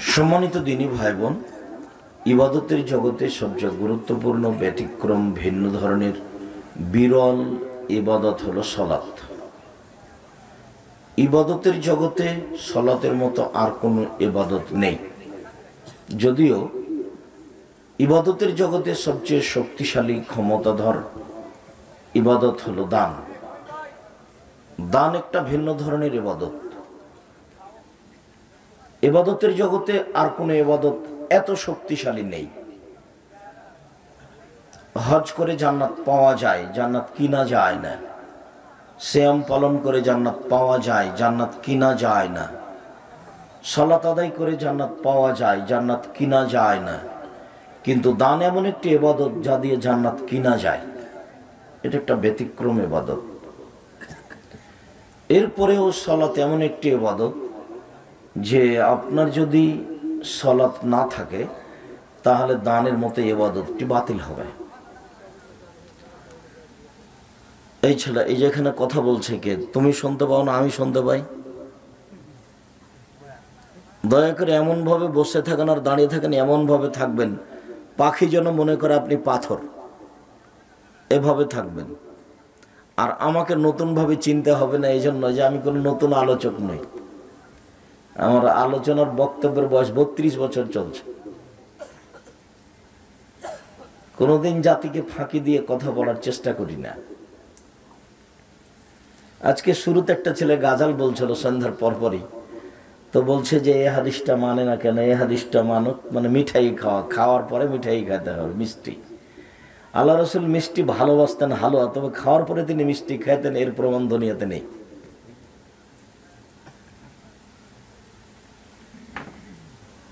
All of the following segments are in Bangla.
সম্মানিত দিনী ভাই বোন, ইবাদতের জগতে সবচেয়ে গুরুত্বপূর্ণ ব্যতিক্রম ভিন্ন ধরনের বিরল ইবাদত হলো সলাত। ইবাদতের জগতে সলাতের মতো আর কোনো ইবাদত নেই। যদিও ইবাদতের জগতে সবচেয়ে শক্তিশালী ক্ষমতাধর ইবাদত হলো দান। দান একটা ভিন্ন ধরনের ইবাদত। ইবাদতের জগতে আর কোনো ইবাদত এত শক্তিশালী নেই। হজ করে জান্নাত পাওয়া যায়, জান্নাত কিনা যায় না। সিয়াম পালন করে জান্নাত পাওয়া যায়, জান্নাত কিনা যায় না। সালাত আদায় করে জান্নাত পাওয়া যায়, জান্নাত কিনা যায় না। কিন্তু দান এমন একটি ইবাদত যা দিয়ে জান্নাত কিনা যায়। এটা একটা ব্যতিক্রম ইবাদত। এরপরেও সালাত এমন একটি ইবাদত যে আপনার যদি সালাত না থাকে তাহলে দানের মতো ইবাদতটি বাতিল হবে। এই ছেলে এই যেখানে কথা বলছে কে? তুমি শুনতে পাও না, আমি শুনতে পাই? দয়া করে এমন ভাবে বসে থাকেন আর দাঁড়িয়ে থাকেন, এমন ভাবে থাকবেন পাখি যেন মনে করে আপনি পাথর। এভাবে থাকবেন। আর আমাকে নতুন ভাবে চিনতে হবে না, এই জন্য যে আমি কোনো নতুন আলোচক নই। আমার আলোচনার বক্তব্যের বয়স 32 বছর চলছে। কোনোদিন জাতিকে ফাঁকি দিয়ে কথা বলার চেষ্টা করি না। আজকে শুরুতে একটা ছেলে গাজাল বলছিল সন্ধ্যার পরপরই, তো বলছে যে এই হাদিসটা মানে না কেন? এই হাদিসটা মানো, মানে মিঠাই খাওয়ার পরে মিঠাই খেতে হবে, মিষ্টি। আল্লাহ রসুল মিষ্টি ভালোবাসতেন, হালুয়া, তবে খাওয়ার পরে তিনি মিষ্টি খেতেন, এর প্রমাণ দুনিয়াতে নেই।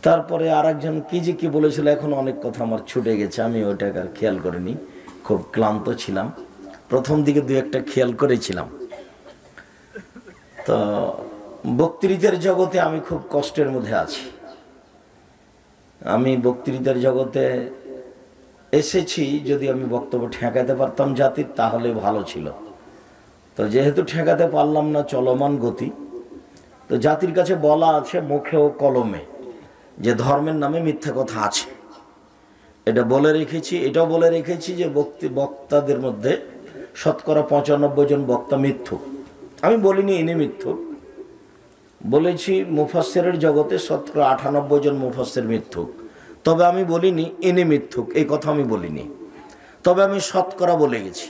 তারপরে আর একজন কি বলেছিল, এখন অনেক কথা আমার ছুটে গেছে, আমি ওইটাকে আর খেয়াল করিনি, খুব ক্লান্ত ছিলাম। প্রথম দিকে দু একটা খেয়াল করেছিলাম। তো বক্তৃতার জগতে আমি খুব কষ্টের মধ্যে আছি। আমি বক্তৃতার জগতে এসেছি, যদি আমি বক্তব্য ঠেকাতে পারতাম জাতির তাহলে ভালো ছিল। তো যেহেতু ঠেকাতে পারলাম না, চলমান গতি, তো জাতির কাছে বলা আছে মুখে ও কলমে যে ধর্মের নামে মিথ্যা কথা আছে। এটা বলে রেখেছি। এটাও বলে রেখেছি যে বক্তাদের মধ্যে শতকরা 95 জন বক্তা মিথ্যুক। আমি বলিনি ইনি মিথ্যুক, বলেছি মুফাসসিরের জগতে শতকরা 98 জন মুফাসসির মিথ্যুক। তবে আমি বলিনি ইনি মিথ্যুক, এই কথা আমি বলিনি। তবে আমি শতকরা বলে গেছি।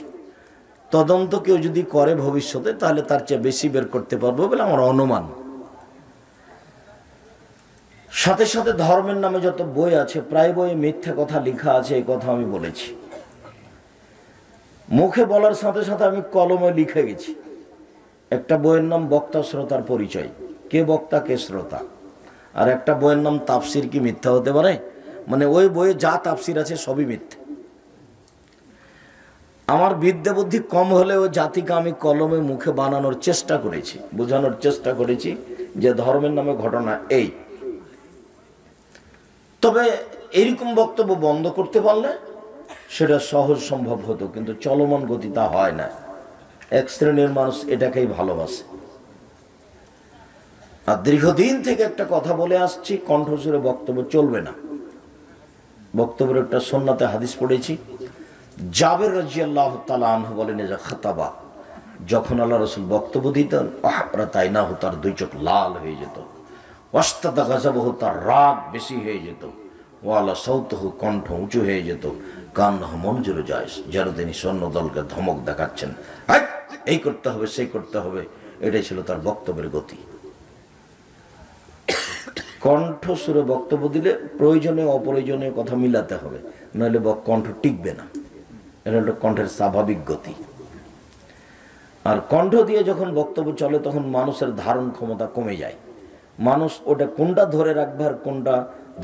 তদন্ত কেউ যদি করে ভবিষ্যতে তাহলে তার চেয়ে বেশি বের করতে পারবো বলে আমার অনুমান। সাথে সাথে ধর্মের নামে যত বই আছে প্রায় বইয়ে মিথ্যা কথা লেখা আছে, এই কথা আমি বলেছি। মুখে বলার সাথে সাথে আমি কলমে লিখে গেছি। একটা বইয়ের নাম বক্তা শ্রোতার পরিচয়, কে বক্তা কে শ্রোতা। আর একটা বইয়ের নাম তাফসির কি মিথ্যা হতে পারে? মানে ওই বইয়ে যা তাফসির আছে সবই মিথ্যা। আমার বিদ্যা বুদ্ধি কম হলেও জাতিকে আমি কলমে মুখে বানানোর চেষ্টা করেছি, বোঝানোর চেষ্টা করেছি যে ধর্মের নামে ঘটনা এই। তবে এরকম বক্তব্য বন্ধ করতে পারলে সেটা সহজ সম্ভব হতো, কিন্তু চলমান গতি তা হয় না। এক শ্রেণীর মানুষ এটাকেই ভালোবাসে। আর দীর্ঘদিন থেকে একটা কথা বলে আসছি, কণ্ঠস্বরে বক্তব্য চলবে না। বক্তব্যের একটা সুন্নাতে হাদিস পড়েছি, জাবের রাদিয়াল্লাহু তাআলা আনহু বলেন যে খাতাবা, যখন আল্লাহ রাসূল বক্তব্য দিতেন আহরাতাইনাহু, তার দুই চোখ লাল হয়ে যেত, ওয়াস্তাদা গাযাবহু, তার রাগ বেশি হয়ে যেত, ওয়ালা সাউতুহু, কণ্ঠ উঁচু হয়ে যেত, কান্নাহু মনজুরু জায়েশ, যেন তিনি সৈন্য দলকে ধমক দেখাচ্ছেন, এই করতে হবে সেই করতে হবে। এটাই ছিল তার বক্তব্যের গতি। কণ্ঠস্বরে বক্তব্য দিলে প্রয়োজনীয় অপ্রয়োজনীয় কথা মিলাতে হবে, নইলে কণ্ঠ টিকবে না। এটা হলো কণ্ঠের স্বাভাবিক গতি। আর কণ্ঠ দিয়ে যখন বক্তব্য চলে তখন মানুষের ধারণ ক্ষমতা কমে যায়। মানুষ ওটা কোনটা ধরে রাখবে আর কোনটা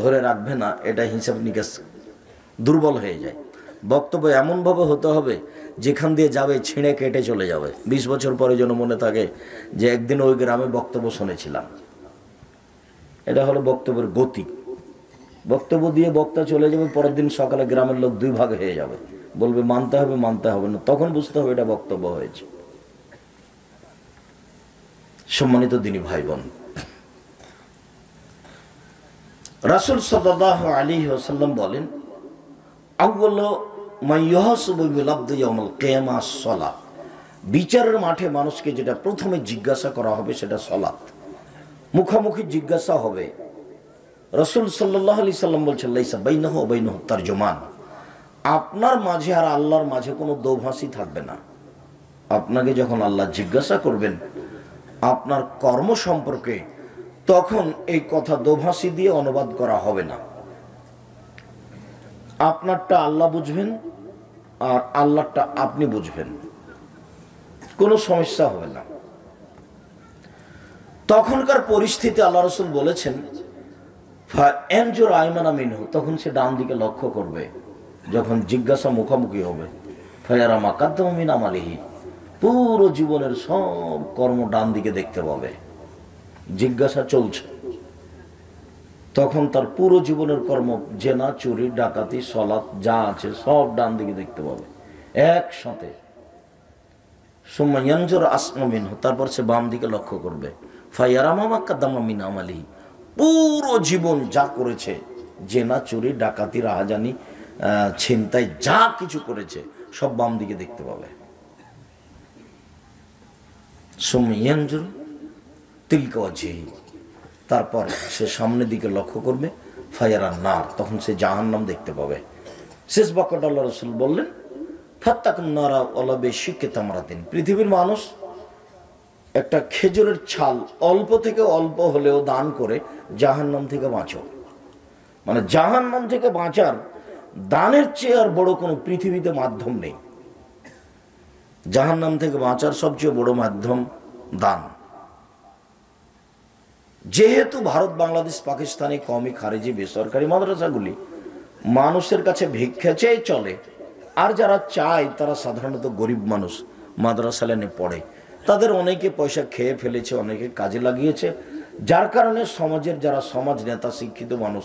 ধরে রাখবে না, এটা হিসাব নিকাশ দুর্বল হয়ে যায়। বক্তব্য এমনভাবে হতে হবে যেখান দিয়ে যাবে ছিঁড়ে কেটে চলে যাবে। 20 বছর পরে যেন মনে থাকে যে একদিন ওই গ্রামে বক্তব্য শুনেছিলাম। এটা হলো বক্তব্যের গতি। বক্তব্য দিয়ে বক্তা চলে যাবে, পরের দিন সকালে গ্রামের লোক দুই ভাগ হয়ে যাবে, বলবে মানতে হবে মানতে হবে না, তখন বুঝতে হবে এটা বক্তব্য হয়েছে। সম্মানিত দিনী ভাই বোন, রাসূল সাল্লাল্লাহু আলাইহি ওয়াসাল্লাম বলেন, আউয়ালু মা ইউহাসাবু বিল আবদি ইয়াউমাল কিয়ামাহ সালাত। বিচারের মাঠে মানুষকে যেটা প্রথমে জিজ্ঞাসা করা হবে সেটা সালাত। মুখামুখি জিজ্ঞাসা হবে। রাসূল সাল্লাল্লাহু আলাইহি সাল্লাম বলছেন, লাইসা বাইনাহু ওয়া বাইনাহু তারজুমান। আপনার মাঝে আর আল্লাহর মাঝে কোনো দোভাষী থাকবে না। আপনাকে যখন আল্লাহ জিজ্ঞাসা করবেন আপনার কর্ম সম্পর্কে, তখন এই কথা দোভাষী দিয়ে অনুবাদ করা হবে না। আপনারটা আল্লাহ বুঝবেন আর আল্লাহরটা আপনি বুঝবেন, কোনো সমস্যা হবে না। তখনকার পরিস্থিতি আল্লাহ রাসূল বলেছেন, ফায়ানজুর আইমানা মিনহু, তখন সে ডান দিকে লক্ষ্য করবে যখন জিজ্ঞাসা মুখোমুখি হবে। ফায়ারা মা কাদ্দামা মিন আমালিহি, পুরো জীবনের সব কর্ম ডান দিকে দেখতে পাবে। জিজ্ঞাসা চলছে, তখন তার পুরো জীবনের কর্ম, জেনা, চুরি, ডাকাতি, সলাত যা আছে সব ডান দিকে দেখতে পাবে একসাথে। সুম্মা ইয়ানজুর আসমা মিনহু, তারপর সে বাম দিকে লক্ষ্য করবে। ফায়ারা মা কাদ্দামা মিন আমালিহি, পুরো জীবন যা করেছে, জেনা, চুরি, ডাকাতি, রাহাজানি, ছিনতাই যা কিছু করেছে সব বাম দিকে দেখতে পাবে। তারপর সে সামনের দিকে লক্ষ্য করবে। ফায়ারান নার, তখন সে জাহান্নাম দেখতে পাবে। শেষ বাক্যটা আল্লাহ রাসূল বললেন, ফাত্তাকুন নারা ওয়ালা বিশিক্কি তামরাতিন। পৃথিবীর মানুষ একটা খেজুরের ছাল অল্প থেকে অল্প হলেও দান করে জাহান্নাম থেকে বাঁচো। মানে জাহান্নাম থেকে বাঁচার দানের চেয়ে আর বড় কোনো পৃথিবীতে মাধ্যম নেই। জাহান্নাম থেকে বাঁচার সবচেয়ে বড় মাধ্যম দান। যেহেতু ভারত, বাংলাদেশ, পাকিস্তানি, কওমি, খারেজি বেসরকারি মাদ্রাসাগুলি মানুষের কাছে ভিক্ষা চেয়ে চলে, আর যারা চায় তারা সাধারণত গরিব মানুষ, মাদ্রাসা লাইনে পড়ে, তাদের অনেকে পয়সা খেয়ে ফেলেছে, অনেকে কাজে লাগিয়েছে, যার কারণে সমাজের যারা সমাজ নেতা, শিক্ষিত মানুষ,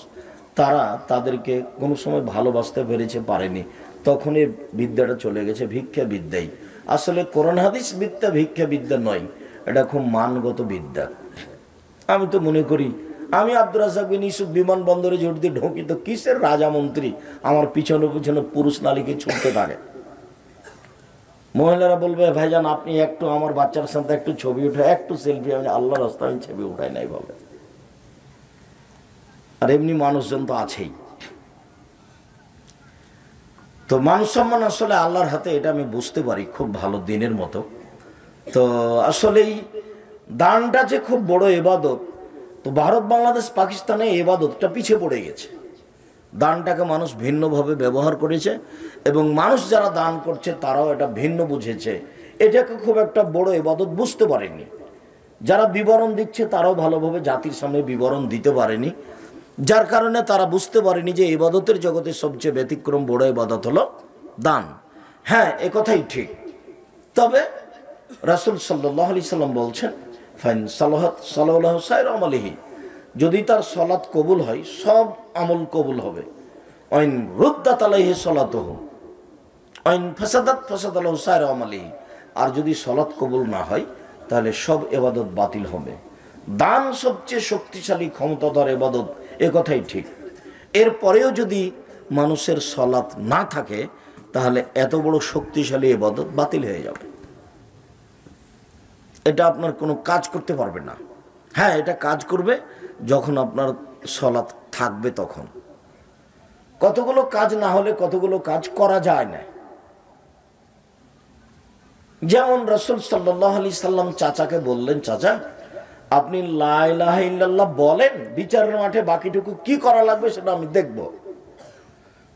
তারা তাদেরকে কোনো সময় ভালোবাসতে পেরেছে, পারেনি। তখন এই বিদ্যাটা চলে গেছে ভিক্ষা বিদ্যাই। আসলে কোরআন হাদিস বিদ্যা ভিক্ষা বিদ্যা নয়, এটা খুব মানগত বিদ্যা। আমি তো মনে করি, আমি আব্দুর রাজ্জাক বিন ইউসুফ বিমানবন্দরে যদি ঢুকি তো কিসের রাজামন্ত্রী আমার পিছনে পিছনে পুরুষ নারীকে ছুটতে থাকে। মহিলারা বলবে, ভাইজান আপনি একটু আমার বাচ্চার সাথে একটু ছবি উঠে, একটু সেলফি। আমি আল্লাহর রাস্তায় আমি ছবি উঠাই নাই বলে। আর এমনি মানুষজন তো আছেই। তো মান সম্মান আসলে আল্লাহর হাতে, এটা আমি বুঝতে পারি খুব ভালো দিনের মতো। তো আসলেই দানটা যে খুব বড় ইবাদত, তো ভারত, বাংলাদেশ, পাকিস্তানে ইবাদতটা পিছিয়ে পড়ে গেছে। দানটাকে মানুষ ভিন্নভাবে ব্যবহার করেছে এবং মানুষ যারা দান করছে তারাও এটা ভিন্ন বুঝেছে, এটাকে খুব একটা বড় ইবাদত বুঝতে পারেনি। যারা বিবরণ দিচ্ছে তারাও ভালোভাবে জাতির সামনে বিবরণ দিতে পারেনি, যার কারণে তারা বুঝতে পারেনি যে ইবাদতের জগতে সবচেয়ে ব্যতিক্রম বড় ইবাদত হলো দান। হ্যাঁ, এ কথাই ঠিক। তবে রাসূল সাল্লাল্লাহু আলাইহি সাল্লাম বলছেন, ফাইন সালাহাত সালাহু সাইর আমলিহি, যদি তার সালাত কবুল হয় সব আমল কবুল হবে। আইন রুদ্দাত আলাইহি সালাতুহু আইন ফাসাদাত ফাসাদালাহু সাইর আমলিহি, আর যদি সালাত কবুল না হয় তাহলে সব ইবাদত বাতিল হবে। দান সবচেয়ে শক্তিশালী ক্ষমতাধর ইবাদত, এ কথাই ঠিক। এরপরেও যদি মানুষের সালাত না থাকে তাহলে এত বড় শক্তিশালী ইবাদত বাতিল হয়ে যাবে। এটা আপনার কোনো কাজ করতে পারবে না। হ্যাঁ, এটা কাজ করবে যখন আপনার সালাত থাকবে তখন। কতগুলো কাজ না হলে কতগুলো কাজ করা যায় না। যেমন রাসূল সাল্লাল্লাহু আলাইহি সাল্লাম চাচাকে বললেন, চাচা আপনি লা ইলাহা ইল্লাল্লাহ বলেন, বিচারের মাঠে বাকিটুকু কি করা লাগবে সেটা আমি দেখব।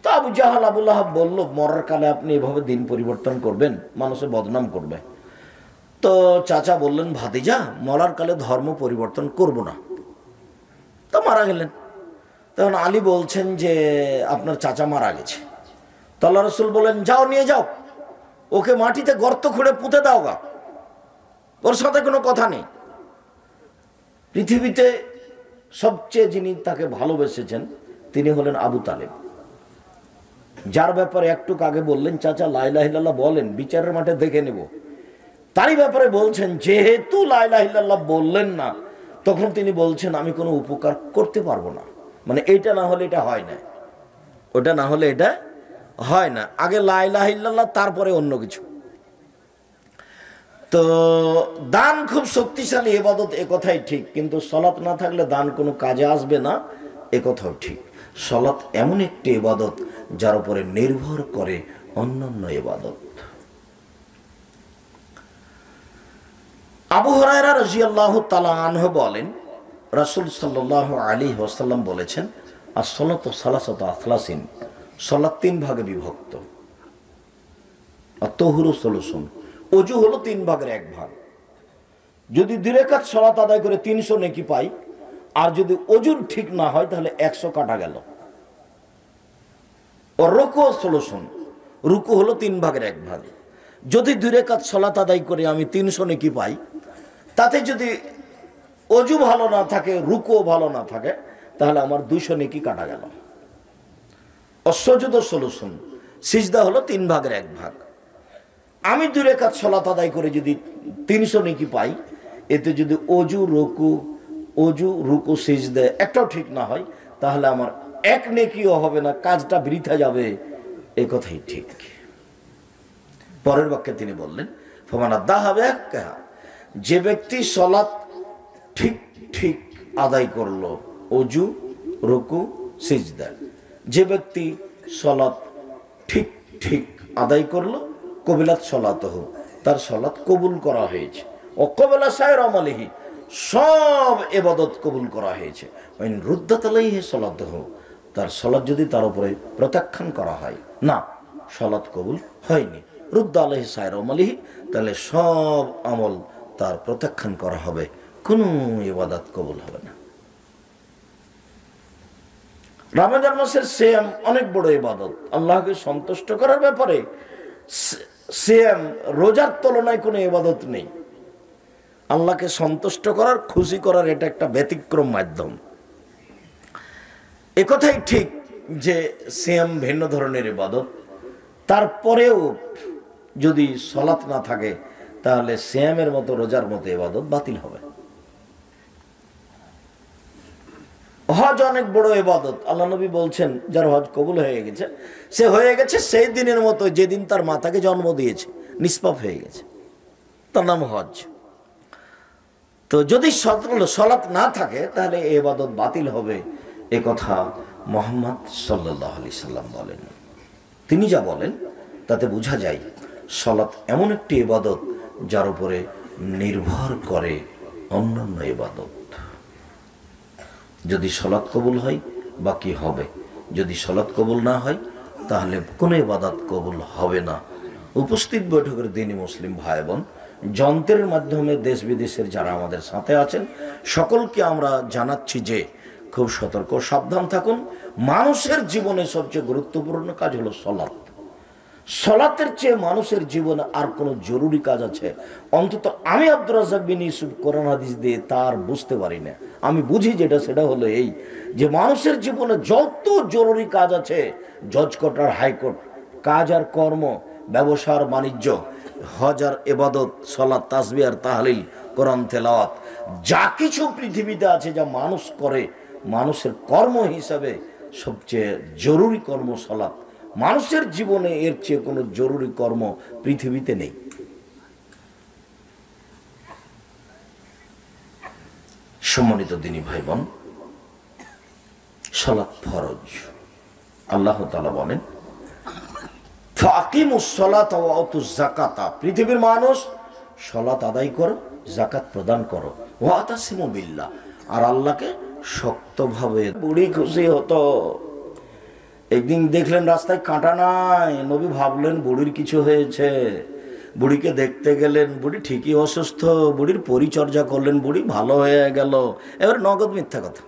তো আবু জাহাল, আবু লাহাব বলল, মরার কালে আপনি এভাবে দিন পরিবর্তন করবেন, মানুষের বদনাম করবে। তো চাচা বললেন, ভাতিজা মরার কালে ধর্ম পরিবর্তন করব না। তো মারা গেলেন। তখন আলী বলছেন যে আপনার চাচা মারা গেছে। তো আল্লাহ রাসূল বলেন, যাও নিয়ে যাও, ওকে মাটিতে গর্ত খুঁড়ে পুঁতে দাও গা, ওর সাথে কোনো কথা নেই। পৃথিবীতে সবচেয়ে যিনি তাকে ভালোবেসেছেন তিনি হলেন আবু তালেব, যার ব্যাপারে একটু আগে বললেন, চাচা লা ইলাহা ইল্লাল্লাহ বলেন, বিচারের মাঠে দেখে নেব। তারই ব্যাপারে বলছেন, যেহেতু লা ইলাহা ইল্লাল্লাহ বললেন না, তখন তিনি বলছেন আমি কোনো উপকার করতে পারবো না। মানে এইটা না হলে এটা হয় না, ওটা না হলে এটা হয় না। আগে লা ইলাহা ইল্লাল্লাহ, তারপরে অন্য কিছু। তো দান খুব শক্তিশালী ইবাদত, এ কথাই ঠিক, কিন্তু সলাত না থাকলে দান কোনো কাজে আসবে না, এ কথাও ঠিক। সলাত এমন একটি ইবাদত যার উপরে নির্ভর করে অন্যান্য ইবাদত। আবু হুরায়রা রাদিয়াল্লাহু তাআলা আনহু বলেন, রাসূল সাল্লাল্লাহু আলাইহি ওয়াসাল্লাম বলেছেন, as-salatu salasatu athlasin, সালাত তিন ভাগে বিভক্ত। at-tuhuru sulusun, ওযু হলো তিন ভাগের এক ভাগ। যদি 2 রাকাত সালাত আদায় করে 300 নেকি পাই, আর যদি ওযুর ঠিক না হয় তাহলে 100 কাটা গেল। ও রুকু সলুসুন, রুকু হলো তিন ভাগের এক ভাগ। যদি 2 রাকাত সালাত আদায় করে আমি 300 নেকি পাই, তাতে যদি ওযু ভালো না থাকে, রুকুও ভালো না থাকে, তাহলে আমার 200 নেকি কাটা গেল। অসজুদ সলুসুন, সিজদা হলো তিন ভাগের এক ভাগ। আমি 2 রাকাত সালাত আদায় করে যদি 300 নেকি পাই, এতে যদি ওযু রুকু সিজদা একটাও ঠিক না হয়, তাহলে আমার এক নেকিও হবে না, কাজটা বৃথা যাবে, এই কথাই ঠিক। পরের বাক্যে তিনি বললেন, ফামানা দাহাবে, যে ব্যক্তি সালাত ঠিক ঠিক আদায় করলো, ওযু রুকু সিজদা, যে ব্যক্তি সালাত ঠিক ঠিক আদায় করলো, কবিলাত সালাতহু, তার সালাত কবুল করা হয়েছে। ও কবলা সায়র আমালিহি, সব ইবাদত কবুল করা হয়েছে। ওয়াইন রুদ্দাত আলাইহি সালাতহু, তার সালাত যদি তার উপরে প্রত্যাখ্যান করা হয়, না সালাত কবুল হয়নি, রুদ্দা আলাইহি সায়র আমালিহি, তাহলে সব আমল তার প্রত্যাখ্যান করা হবে, কোনো ইবাদত কবুল হবে না। রমজান মাসের সিয়াম অনেক বড় ইবাদত, আল্লাহকে সন্তুষ্ট করার ব্যাপারে সিয়াম রোজার তুলনায় কোনো ইবাদত নেই। আল্লাহকে সন্তুষ্ট করার, খুশি করার এটা একটা ব্যতিক্রম মাধ্যম। একথাই ঠিক যে সিয়াম ভিন্ন ধরনের ইবাদত, তারপরেও যদি সালাত না থাকে তাহলে সিয়ামের মতো, রোজার মতো ইবাদত বাতিল হবে। হজ অনেক বড় ইবাদত, আল্লাহ নবী বলছেন যার হজ কবুল হয়ে গেছে, সে হয়ে গেছে সেই দিনের মতো যেদিন তার মাতাকে জন্ম দিয়েছে, নিষ্পাপ হয়ে গেছে, তার নাম হজ। তো যদি সালাত না থাকে তাহলে এই ইবাদত বাতিল হবে, এ কথা মুহাম্মদ সাল্লাল্লাহু আলাইহি সাল্লাম বলেন। তিনি যা বলেন তাতে বোঝা যায় সালাত এমন একটি ইবাদত যার উপরে নির্ভর করে অন্যান্য ইবাদত। যদি সালাত কবুল হয় বাকি হবে, যদি সালাত কবুল না হয় তাহলে কোনো ইবাদত কবুল হবে না। উপস্থিত বৈঠকের দিনী মুসলিম ভাই বোন, যন্ত্রের মাধ্যমে দেশ বিদেশের যারা আমাদের সাথে আছেন, সকলকে আমরা জানাচ্ছি যে খুব সতর্ক, সাবধান থাকুন। মানুষের জীবনে সবচেয়ে গুরুত্বপূর্ণ কাজ হলো সালাত। সালাতের চেয়ে মানুষের জীবনে আর কোনো জরুরি কাজ আছে? অন্তত আমি আব্দুর রাজ্জাক বিন ইউসুফ কোরআন হাদিস দিয়ে তার বুঝতে পারি না। আমি বুঝি যেটা, সেটা হলো এই যে মানুষের জীবনে যত জরুরি কাজ আছে, জজ কোর্ট আর হাইকোর্ট, কাজ আর কর্ম, ব্যবসা আর বাণিজ্য, হজ আর ইবাদত, সালাত, তাসবিহ আর তাহলিল, কোরআন তেলাওয়াত, যা কিছু পৃথিবীতে আছে যা মানুষ করে, মানুষের কর্ম হিসাবে সবচেয়ে জরুরি কর্ম সালাত। মানুষের জীবনে এর চেয়ে কোনো জরুরি কর্ম পৃথিবীতে নেই। সম্মানিত দিনী ভাই বোন, সালাত ফরজ। আল্লাহ তাআলা বলেন, ফাকিমুস সালাতা ওয়া আতুজ যাকাতা, পৃথিবীর মানুষ সালাত আদায় করো, যাকাত প্রদান করো, ওয়া তাসিমু বিল্লাহ, আর আল্লাহকে শক্তভাবে। বুড়ি খুশি হতো, একদিন দেখলেন রাস্তায় কাঁটা নাই, নবী ভাবলেন বুড়ির কিছু হয়েছে, বুড়িকে দেখতে গেলেন, বুড়ি ঠিকই অসুস্থ, বুড়ির পরিচর্যা করলেন, বুড়ি ভালো হয়ে গেল। এবার নগদ মিথ্যা কথা।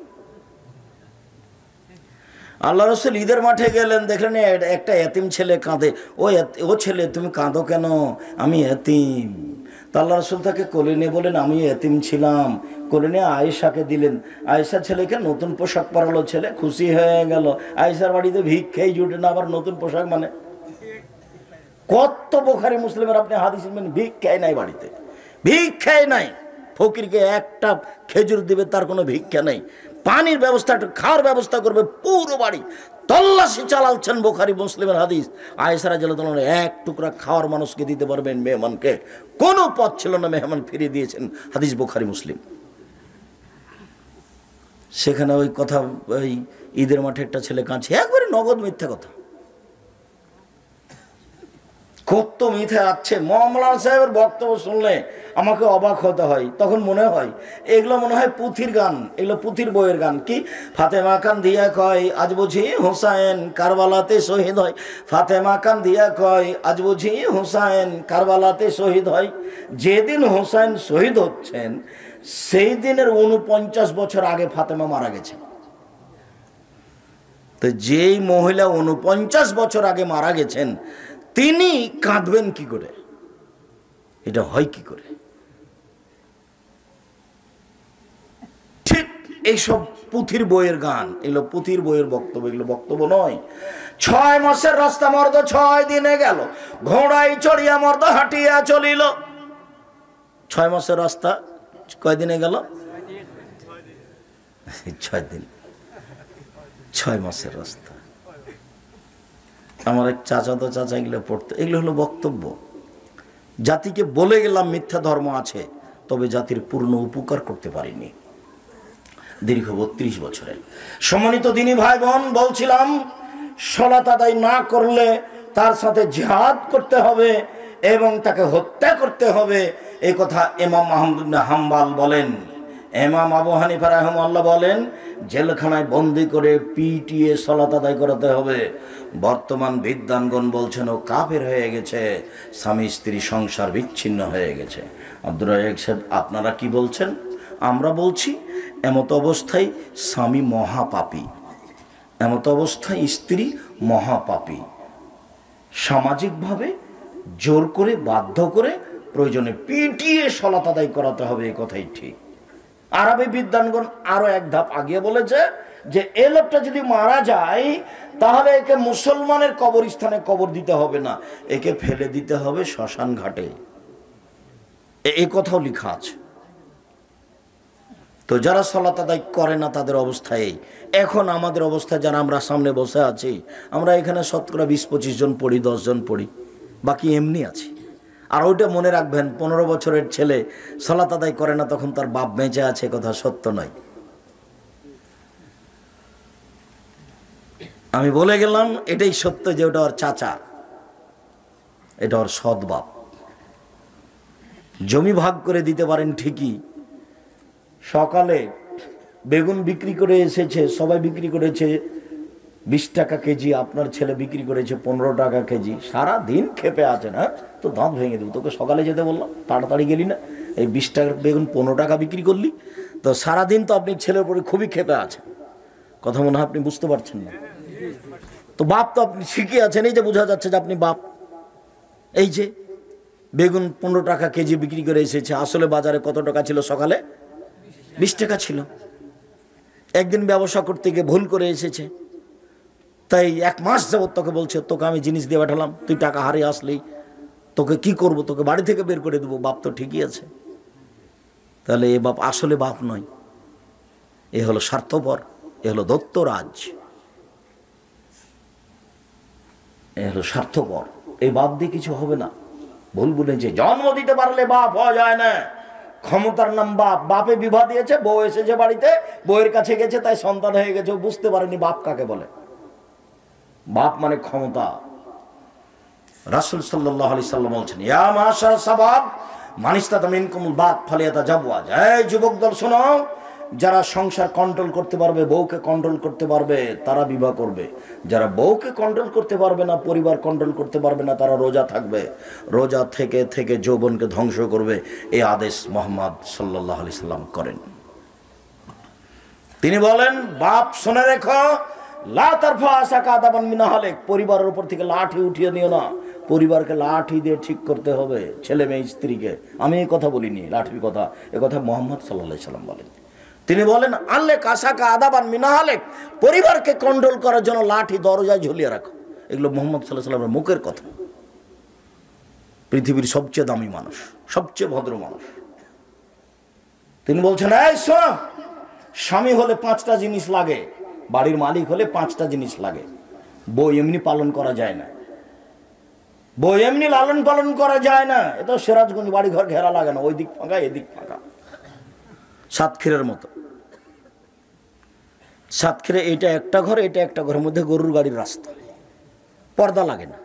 আল্লাহ রাসূল ঈদের মাঠে গেলেন, দেখলেন একটা এতিম ছেলে কাঁদে, ও ছেলে তুমি কাঁদো কেন? আমি এতিম। তা আল্লাহ রাসূল তাকে কোলে নিয়ে বলেন, আমি এতিম ছিলাম। কোলে নিয়ে আয়েশাকে দিলেন, আয়েশা ছেলেকে নতুন পোশাক পরালো, ছেলে খুশি হয়ে গেল। আয়েশার বাড়িতে ভিক্ষাই জুটে না, আবার নতুন পোশাক মানে কত বুখারী মুসলিমের আপনি হাদিস শুনবেন, ভিক্ষাই নাই বাড়িতে, ভিক্ষাই নাই। ফকিরকে একটা খেজুর দিবে তার কোনো ভিক্ষা নাই, পানির ব্যবস্থা, একটু খাওয়ার ব্যবস্থা করবে, পুরো বাড়ি তল্লাশি চালাচ্ছেন। বুখারী মুসলিমের হাদিস। আয়েশা রাদিয়াল্লাহু তাআলা এক টুকরা খাওয়ার মানুষকে দিতে পারবেন মেহমানকে, কোনো পথ ছিল না, মেহমান ফিরিয়ে দিয়েছেন। হাদিস বুখারী মুসলিম। সেখানে ওই কথা, ওই ঈদের মাঠে একটা ছেলে কাঁদছে, একবারে নগদ মিথ্যা কথা, কত মিথ্যা আছে। মৌলানা সাহেবের বক্তব্য শুনলে আমাকে অবাক হতে হয়। তখন মনে হয় এগুলো মনে হয় পুঁথির গান, এগুলো পুঁথির বইয়ের গান। কি ফাতেমা কান দিয়া কয় আজ বুঝি হুসাইন কারবালাতে শহীদ হয়, ফাতেমা কান দিয়া কয় আজ বুঝি হুসাইন কারবালাতে শহীদ হয়। যেদিন হুসাইন শহীদ হচ্ছেন সেই দিনের 49 বছর আগে ফাতেমা মারা গেছে। তো যেই মহিলা 49 বছর আগে মারা গেছেন তিনি কাঁদবেন কি করে? এটা হয় কি করে? ঠিক এইসব পুঁথির বইয়ের গান, এগুলো পুঁথির বইয়ের বক্তব্য, এগুলো বক্তব্য নয়। 6 মাসের রাস্তা মর্দ 6 দিনে গেল, ঘোড়ায় চড়িয়া মর্দ হাঁটিয়া চলিল। 6 মাসের রাস্তা কয় দিনে গেল? 6 দিন। 6 মাসের রাস্তা। আমার এক চাচাতো চাচা এগুলো পড়তো। এগুলো হলো বক্তব্য। জাতিকে বলে গেলাম মিথ্যা ধর্ম আছে, তবে জাতির পূর্ণ উপকার করতে পারিনি দীর্ঘ 32 বছরে। সম্মানিত দিনী ভাই বোন, বলছিলাম সালাত আদায় না করলে তার সাথে জিহাদ করতে হবে এবং তাকে হত্যা করতে হবে। এই কথা ইমাম আহমদ ইবনে হাম্বল বলেন। ইমাম আবু হানিফা রাহিমাহুল্লাহ বলেন জেলখানায় বন্দি করে পিটিয়ে সালাত আদায় করাতে হবে। বর্তমান বিদ্বানগণ বলছেন ও কাফের হয়ে গেছে, স্বামী স্ত্রী সংসার বিচ্ছিন্ন হয়ে গেছে। আব্দুর রাজ্জাক সাহেব, আপনারা কি বলছেন? আমরা বলছি এমত অবস্থায় স্বামী মহাপাপী, এমত অবস্থায় স্ত্রী মহাপাপী। সামাজিকভাবে জোর করে বাধ্য করে প্রয়োজনে পিটিয়ে সালাত আদায় করাতে হবে, এই কথাই ঠিক। আরবি বিদ্বানগণ আরো এক ধাপ আগিয়ে বলেছে যে এই লোকটা যদি মারা যায় তাহলে একে মুসলমানের কবরস্থানে কবর দিতে হবে না, একে ফেলে দিতে হবে শ্মশান ঘাটে। এই কথাও লেখা আছে। তো যারা সালাত আদায় করে না তাদের অবস্থায়, এখন আমাদের অবস্থায় যারা আমরা সামনে বসে আছি, আমরা এখানে শতকরা 20-25 জন পড়ি, 10 জন পড়ি, বাকি এমনি আছি। আর ওইটা মনে রাখবেন, 15 বছরের ছেলে সালাত আদায় করে না তখন তার বাপ বেঁচে আছে, কথা সত্য নয়। আমি বলে গেলাম এটাই সত্য যে ওটা ওর চাচা, এটা ওর সৎ বাপ। জমি ভাগ করে দিতে পারেন ঠিকই, সকালে বেগুন বিক্রি করে এসেছে, সবাই বিক্রি করেছে 20 টাকা কেজি, আপনার ছেলে বিক্রি করেছে 15 টাকা কেজি। সারা দিন খেপে আছে না, তো দাঁত ভেঙে দেবো, তোকে সকালে যেতে বললাম, তাড়াতাড়ি গেলি না, এই 20 টাকার বেগুন 15 টাকা বিক্রি করলি, তো সারাদিন তো আপনি ছেলের উপরে খুবই খেপে আছেন। কথা মনে হয় আপনি বুঝতে পারছেন না। তো বাপ তো আপনি শিখে আছেন, এই যে বোঝা যাচ্ছে যে আপনি বাপ। এই যে বেগুন 15 টাকা কেজি বিক্রি করে এসেছে, আসলে বাজারে কত টাকা ছিল? সকালে 20 টাকা ছিল। একদিন ব্যবসা করতে গিয়ে ভুল করে এসেছে, তাই 1 মাস যাবত তোকে বলছে তোকে আমি জিনিস দিয়ে পাঠালাম, তুই টাকা হারিয়ে আসলেই তোকে কি করব, তোকে বাড়ি থেকে বের করে দেবো। বাপ তো ঠিকই আছে। তাহলে এ বাপ আসলে বাপ নয়, এ হলো স্বার্থপর, এ হলো দত্তরাজ, এ হলো স্বার্থপর। এই বাপ দিয়ে কিছু হবে না। ভুল বুঝেছে, জন্ম দিতে পারলে বাপ হওয়া যায় না, ক্ষমতার নাম বাপ। বাপে বিবাহ দিয়েছে, বউ এসেছে বাড়িতে, বউয়ের কাছে গেছে, তাই সন্তান হয়ে গেছে, বুঝতে পারেনি বাপ কাকে বলে। বাপ মানে ক্ষমতা। রাসূল সাল্লাল্লাহু আলাইহি সাল্লাম বলছেন ইয়া মাশার শাবাব মান ইসতাতা মিনকুমুল বাত ফালিয়াতাজাওয়াজ। এই যুবক দল শোনো, যারা সংসার কন্ট্রোল করতে পারবে, বউকে কন্ট্রোল করতে পারবে, তারা বিবাহ করবে। যারা বউকে কন্ট্রোল করতে পারবে না, পরিবার কন্ট্রোল করতে পারবে না, তারা রোজা থাকবে। রোজা থেকে থেকে যৌবনকে ধ্বংস করবে। এই আদেশ মুহাম্মদ সাল্লাল্লাহু আলাইহি সাল্লাম করেন। তিনি বলেন বাপ শুনে রেখো, লা তারফা আসাকা আদাবান মিন আহলিক, পরিবারের উপর থেকে লাঠি উঠিয়ে নিও না। পরিবারকে লাঠি দিয়ে ঠিক করতে হবে, ছেলে মেয়ে স্ত্রীকে। আমি এই কথা বলিনি, লাঠির কথা, এ কথা মুহাম্মদ সাল্লাল্লাহু আলাইহি সাল্লাম বলেন। তিনি বলেন আল্লে কাসাকা আদাবান মিন আহলিক, পরিবারকে কন্ট্রোল করার জন্য লাঠি দরজায় ঝুলিয়ে রাখো। এগুলো মুহাম্মদ সাল্লাল্লাহু আলাইহি সাল্লামের মুখের কথা। পৃথিবীর সবচেয়ে দামি মানুষ, সবচেয়ে ভদ্র মানুষ, তিনি বলছেন এই শোনো, স্বামী হলে 5টা জিনিস লাগে, বাড়ির মালিক হলে 5টা জিনিস লাগে। বউ এমনি পালন করা যায় না, বউ এমনি লালন পালন করা যায় না। এ তো সিরাজগঞ্জ বাড়ি ঘর ঘেরা লাগে না, ওই দিক ফাঁকা এদিক ফাঁকা, সাতক্ষীরের মতো। সাতক্ষীরে এটা একটা ঘর, এটা একটা ঘরের মধ্যে গরুর গাড়ির রাস্তা, পর্দা লাগে না,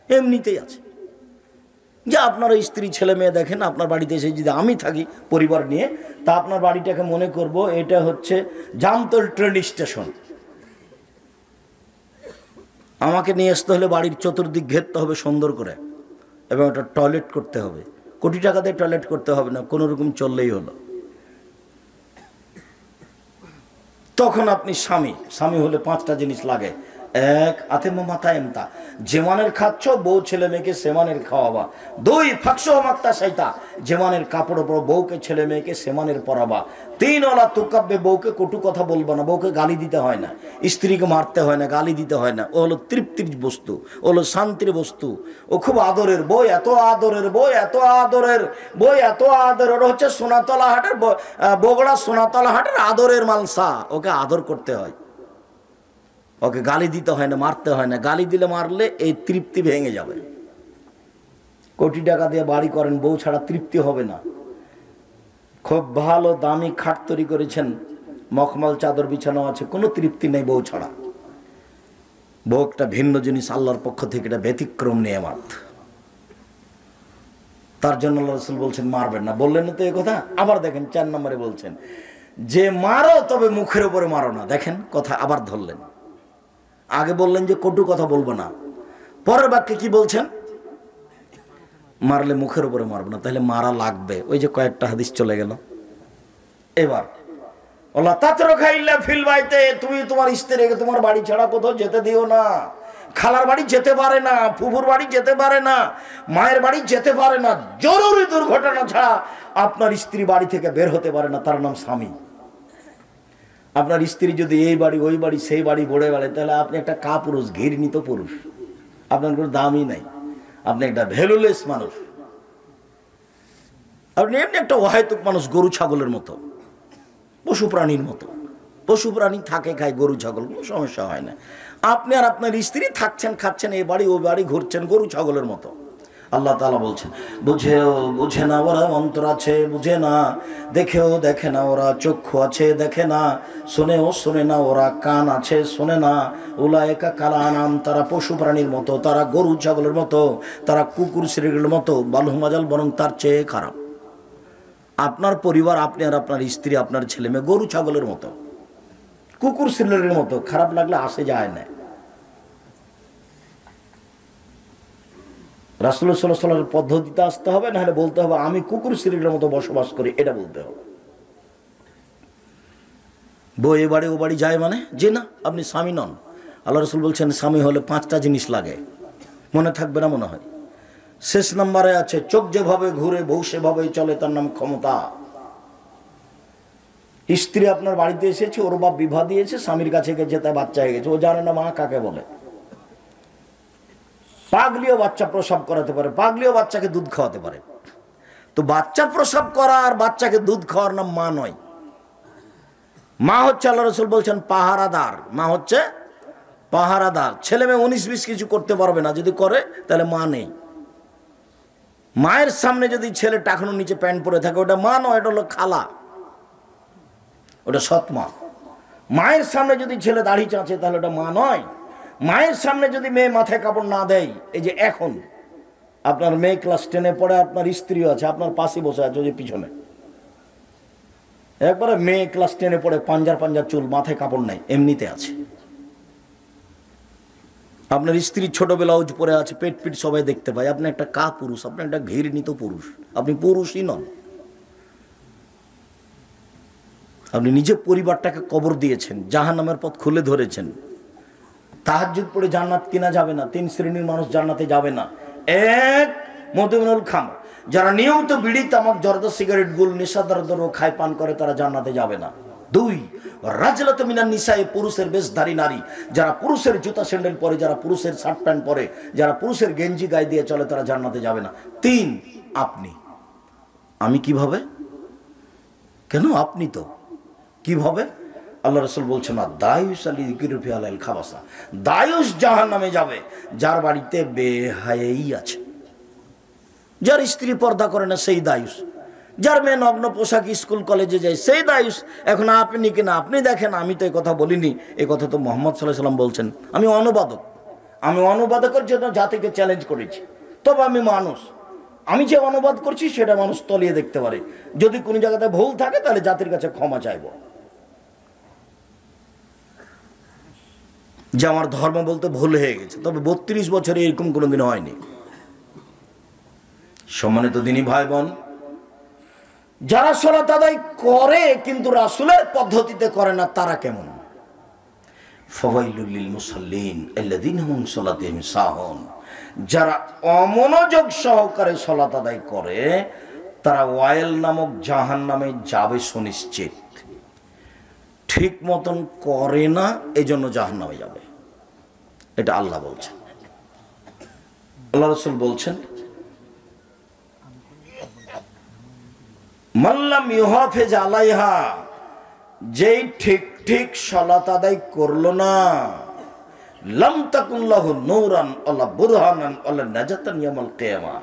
এমনিতেই আছে। যে আপনার স্ত্রী ছেলে মেয়ে দেখেন, আপনার বাড়িতে এসে যদি আমি থাকি পরিবার নিয়ে, তা আপনার বাড়িটাকে মনে করব এটা হচ্ছে জামতল ট্রেন স্টেশন। আমাকে নিয়ে আসতে হলে বাড়ির চতুর্দিক ঘেরতে হবে সুন্দর করে, এবং একটা টয়লেট করতে হবে। কোটি টাকা দিয়ে টয়লেট করতে হবে না, কোনো রকম চললেই হলো। তখন আপনি স্বামী। স্বামী হলে 5টা জিনিস লাগে। 1 আতেম মাতা এমতা, যেমানের খাচ্ছ বউ ছেলে মেয়েকে সেমানের খাওয়াবা। 2 ফাঁকসহ মাক্তা সাইতা, যেমানের কাপড় পরো বউকে ছেলে মেয়েকে সেমানের পরাবা। 3 ওলা তুকাব্বে, বউকে কটু কথা বলবা না, বউকে গালি দিতে হয় না, স্ত্রীকে মারতে হয় না, গালি দিতে হয় না। ও হলো তৃপ্তির বস্তু, ও হলো শান্তির বস্তু, ও খুব আদরের বই, এত আদরের বই, এত আদরের বই, এত আদরের। হচ্ছে সোনাতলা হাটের বগুড়া সোনাতলা হাটের আদরের মালসা, ওকে আদর করতে হয়, ওকে গালি দিতে হয় না, মারতে হয় না। গালি দিলে মারলে এই তৃপ্তি ভেঙে যাবে। কোটি টাকা দিয়ে বাড়ি করেন, বউ ছাড়া তৃপ্তি হবে না। খুব ভালো দামি খাট তৈরি করেছেন, মখমল চাদর বিছানো আছে, কোনো তৃপ্তি নেই বউ ছাড়া। বউ একটা ভিন্ন জিনিস, আল্লাহর পক্ষ থেকে এটা ব্যতিক্রম নিয়ামত। তার জন্য আল্লাহ রাসূল বলছেন মারবেন না। বললেন না তো এই কথা, আবার দেখেন 4 নম্বরে বলছেন যে মারো তবে মুখের উপরে মারো না। দেখেন কথা আবার ধরলেন। আগে বললেন যে কটু কথা বলবো না, পরের বাক্যে কি বলছেন? মারলে মুখের উপরে মারবো না। তাহলে মারা লাগবে, ওই যে কয়েকটা হাদিস চলে গেল। এবার আল্লাহ তাতরুকা ইল্লা ফিল বাইতে, তুমি তোমার স্ত্রীকে তোমার বাড়ি ছাড়া কোথাও যেতে দিও না। খালার বাড়ি যেতে পারে না, ফুফুর বাড়ি যেতে পারে না, মায়ের বাড়ি যেতে পারে না, জরুরি দুর্ঘটনা ছাড়া আপনার স্ত্রী বাড়ি থেকে বের হতে পারে না। তার নাম স্বামী। আপনার স্ত্রী যদি এই বাড়ি ওই বাড়ি সেই বাড়ি বড়ে বেড়ায়, তাহলে আপনি একটা কাপুরুষ, ঘৃণিত পুরুষ, আপনার কোনো দামই নাই, আপনি একটা ভ্যালুলেস মানুষ, আপনি এমনি একটা অহেতুক মানুষ, গরু ছাগলের মতো, পশু প্রাণীর মতো। পশু প্রাণী থাকে খায়, গরু ছাগল কোনো সমস্যা হয় না। আপনি আর আপনার স্ত্রী থাকছেন, খাচ্ছেন, এই বাড়ি ওই বাড়ি ঘুরছেন গরু ছাগলের মতো। আল্লাহ তাআলা বলছেন বুঝেও বুঝে না ওরা, অন্তর আছে বুঝে না, দেখেও দেখে না ওরা, চক্ষু আছে দেখে না, শোনেও শোনে না ওরা, কান আছে শোনে না। উলায়েকা কাল আনাম, তারা পশু প্রাণীর মতো, তারা গরু ছাগলের মতো, তারা কুকুর শ্রেণীর মতো, বালহুম আযাল, বরং তার চেয়ে খারাপ। আপনার পরিবার, আপনি আর আপনার স্ত্রী, আপনার ছেলে মেয়ে গরু ছাগলের মতো, কুকুর শ্রেণীর মতো। খারাপ লাগলে আসে যায় না। রাসূলুল্লাহ সাল্লাল্লাহু আলাইহি ওয়াসাল্লামের পদ্ধতিতে আসতে হবে, না হলে বলতে হবে আমি কুকুর শ্রেণীর মতো বসবাস করি, এটা বলতে হবে। বউ এ বাড়ি ও বাড়ি যায় মানে যে না, আপনি স্বামী নন। আল্লাহ রাসূল বলছেন স্বামী হলে 5টা জিনিস লাগে। মনে থাকবে না মনে হয়। শেষ নম্বরে আছে চোখ যেভাবে ঘুরে বউ সেভাবেই চলে, তার নাম ক্ষমতা। স্ত্রী আপনার বাড়িতে এসেছে, ওর বাপ বিবাহ দিয়েছে, স্বামীর কাছে গেছে, তাই বাচ্চা হয়ে গেছে, ও জানে না মা কাকে বলে। পাগলিও বাচ্চা প্রসব করাতে পারে, পাগলিও বাচ্চাকে দুধ খাওয়াতে পারে। তো বাচ্চা প্রসব করা আর বাচ্চাকে দুধ খাওয়ার নাম মা নয়। মা হচ্ছে, আল্লাহ রাসূল বলছেন পাহারাদার। মা হচ্ছে পাহারাদার। ছেলে মেয়ে 19-20 কিছু করতে পারবে না, যদি করে তাহলে মা নেই। মায়ের সামনে যদি ছেলে টাকনুর নিচে প্যান্ট পরে থাকে, ওটা মা নয়, এটা হলো খালা, ওটা সৎ মা। মায়ের সামনে যদি ছেলে দাড়ি চাঁচে, তাহলে ওটা মা নয়। মায়ের সামনে যদি মেয়ে মাথায় কাপড় না দেয়, এই যে এখন আপনার মেয়ে ক্লাস 10-এ পড়ে, আপনার স্ত্রীও আছে, আপনার পাশে বসে আছে, যে পিছনে একবারে মেয়ে ক্লাস 10-এ পড়ে, পাঞ্জার পাঞ্জার চুল, মাথায় কাপড় নাই, এমনিতে আছে। আপনার স্ত্রী ছোট ব্লাউজ পরে আছে, পেট পিট সবাই দেখতে পায়, আপনি একটা কা পুরুষ, আপনি একটা ঘৃণিত পুরুষ, আপনি পুরুষই নন। আপনি নিজে পরিবারটাকে কবর দিয়েছেন, জাহান্নামের পথ খুলে ধরেছেন। তাহাজ্জুদ পড়ে জান্নাত কিনা যাবে না। 3 শ্রেণীর মানুষ জান্নাতে যাবে না। 1 মদমিনুল খামর, যারা নিয়মিত বিড়ি তামাক জর্দা সিগারেট গুল নেশাদার দ্রব্য খায় পান করে, তারা জান্নাতে যাবে না। 2 রাজলাতু মিনান নিসায়ে, পুরুষের বেশধারী নারী, যারা পুরুষের জুতা স্যান্ডেল পরে, যারা পুরুষের শার্ট প্যান্ট পরে, যারা পুরুষের গেঞ্জি গায়ে দিয়ে চলে, তারা জান্নাতে যাবে না। 3 আপনি। আমি কিভাবে? কেন? আপনি তো কিভাবে? আল্লাহ রাসূল বলছেন না, দায়ুস আলী কিরফি আলাল খাবাসা, দায়ুস জাহান্নামে যাবে যার বাড়িতে বেহায়াই আছে, যার স্ত্রী পর্দা করে না সেই দায়ুস, যার মেয়ে নগ্ন পোশাক স্কুল কলেজে যায় সেই দায়ুস। এখন আপনি কিনা আপনি দেখেন, আমি তো এই কথা বলিনি, এই কথা তো মুহাম্মদ সাল্লাল্লাহু আলাইহি সাল্লাম বলছেন। আমি অনুবাদকের জন্য জাতিকে চ্যালেঞ্জ করেছি, তবে আমি মানুষ, আমি যে অনুবাদ করছি সেটা মানুষ তলিয়ে দেখতে পারে। যদি কোনো জায়গাতে ভুল থাকে তাহলে জাতির কাছে ক্ষমা চাইব, যে আমার ধর্ম বলতে ভুল হয়ে গেছে। তবে 32 বছরে এরকম কোনোদিন হয়নি। সম্মানিত দিনী ভাই বোন, যারা সালাত আদায় করে কিন্তু রাসূলের পদ্ধতিতে করে না, তারা কেমন? ফাওয়াইলুল লিল মুসাল্লিন আল্লাযীনা হুম সালাতিহিম সাহুন, যারা অমনোযোগ সহকারে সালাত আদায় করে তারা ওয়াইল নামক জাহান্নামে যাবে সুনিশ্চিত। ঠিক মতন করে না, এজন্য জাহান্নামে যাবে, এটা আল্লাহ বলছেন। আল্লাহ রাসূল বলছেন, মাল্লাম ইউহাফিজ আলাইহা, যেই ঠিক ঠিক সালাত আদায় করলো না, লাম তাকুন লাহু নূরান ওয়ালা বুরহানান ওয়ালা নাজাতান ইয়াউমাল কিয়ামা,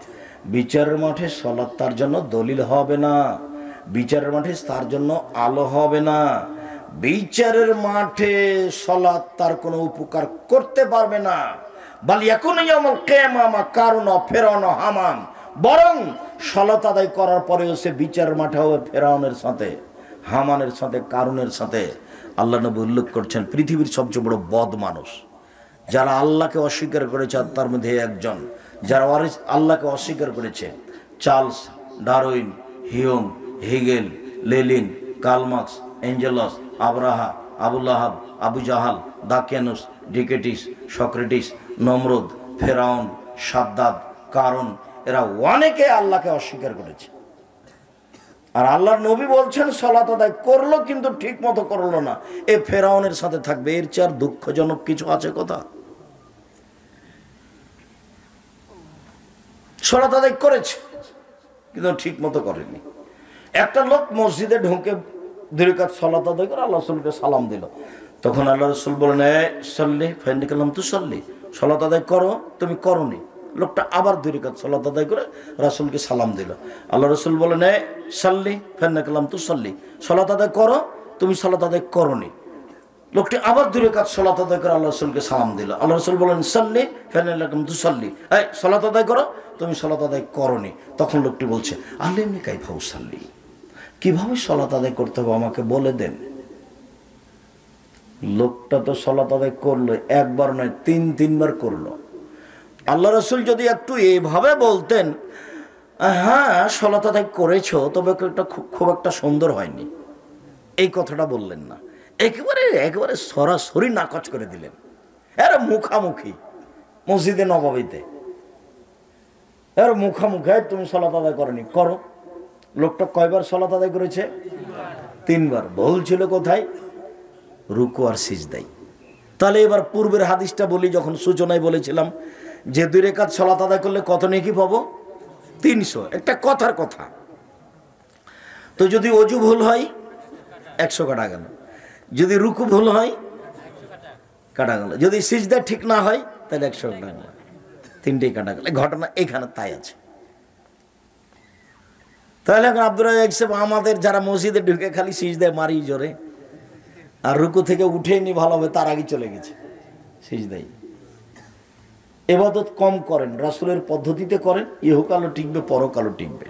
বিচারের মাঠে সালাত তার জন্য দলিল হবে না, বিচারের মাঠে তার জন্য আলো হবে না, বিচারের মাঠে সালাত তার কোনো উপকার করতে পারবে না। বাল ইয়াকুনু ইয়াউমাল কিয়ামা মা কারুন ফিরআউন হামান, বরং সালাত আদায় করার পরেও সে বিচার মাঠে হবে ফেরাউনের সাথে, হামানের সাথে, কারুনের সাথে। আল্লাহ নবী উল্লেখ করছেন পৃথিবীর সবচেয়ে বড় বদ মানুষ যারা আল্লাহকে অস্বীকার করেছে, তার মধ্যে একজন যারা আল্লাহকে অস্বীকার করেছে, Charles Darwin, Hume, Hegel, Lenin, Karl Marx, Engels, আব্রাহা, আবুল আহাব, আবু জাহাল, দাকিয়ানুস, ডিকেটিস, সক্রেটিস, নমরুদ, ফেরাউন, সাদ্দাদ, কারুন, এরা অনেকে আল্লাহকে অস্বীকার করেছে। আর আল্লাহর নবী বলছেন সালাত আদায় করলো কিন্তু ঠিক মতো করলো না, এ ফেরাউনের সাথে থাকবে। এর চেয়ে আর দুঃখজনক কিছু আছে কথা? সালাত আদায় করেছে কিন্তু ঠিক মতো করেনি। একটা লোক মসজিদে ঢুকে 2 রাকাত সালাত আদায় করে আল্লাহ রাসূলকে সালাম দিল, তখন আল্লাহ রাসূল বলেন, সাল্লি ফাইন্নাকালাম তুসাল্লি, সালাত আদায় করো, তুমি করনি। লোকটা আবার 2 রাকাত সালাত আদায় করে রাসূলকে সালাম দিল। আল্লাহ রাসূল বলেন, সাল্লি ফাইন্নাকালাম তুসাল্লি, সালাত আদায় করো, তুমি সালাত আদায় করনি। লোকটি আবার 2 রাকাত সালাত আদায় করে আল্লাহ রাসূলকে সালাম দিল। আল্লাহ রাসূল বলেন, সাল্লি ফাইন্নাকালাম তুসাল্লি, এই সালাত আদায় করো, তুমি সালাত আদায় করনি। তখন লোকটি বলছে, আল্লিমনি কাইফা উসাল্লি, কিভাবে সালাত আদায় করতে হবে আমাকে বলে দেন। লোকটা তো সালাত আদায় করলো, একবার নয় 3-3 বার করলো। আল্লাহ রাসূল যদি একটু এইভাবে বলতেন, হ্যাঁ সালাত আদায় করেছো, তবে একটা খুব একটা সুন্দর হয়নি, এই কথাটা বললেন না, একেবারে সরাসরি নাকচ করে দিলেন। এরা মুখামুখি মসজিদে নববীতে, এর মুখামুখি, তুমি সালাত আদায় করনি, করো। লোকটা কয়বার সালাত আদায় করেছে? 3 বার। ভুল ছিল কোথায়? রুকু আর সিজদায়। তাহলে এবার পূর্বের হাদিসটা বলি, যখন সূচনায় বলেছিলাম যে 2 রাকাত সালাত আদায় করলে কত নেকি পাবো? 300। একটা কথার কথা। তো যদি ওযু ভুল হয় 100 কাটা গেল, যদি রুকু ভুল হয় কাটা গেল, যদি সিজদা ঠিক না হয় তাহলে 100 কাটা গেল, 3টেই কাটা গেল। ঘটনা এখানে তাই আছে। তাহলে এখন আব্দুর রাজ্জাক সাহেব, আমাদের যারা মসজিদে ঢুকে খালি সিজদায় মারি জোরে, আর রুকু থেকে উঠেনি ভালো হবে, তার আগে চলে গেছে সিজদায়। ইবাদত কম করেন, রাসূলের পদ্ধতিতে করেন, ইহকালও টিকবে, পরকালও টিকবে।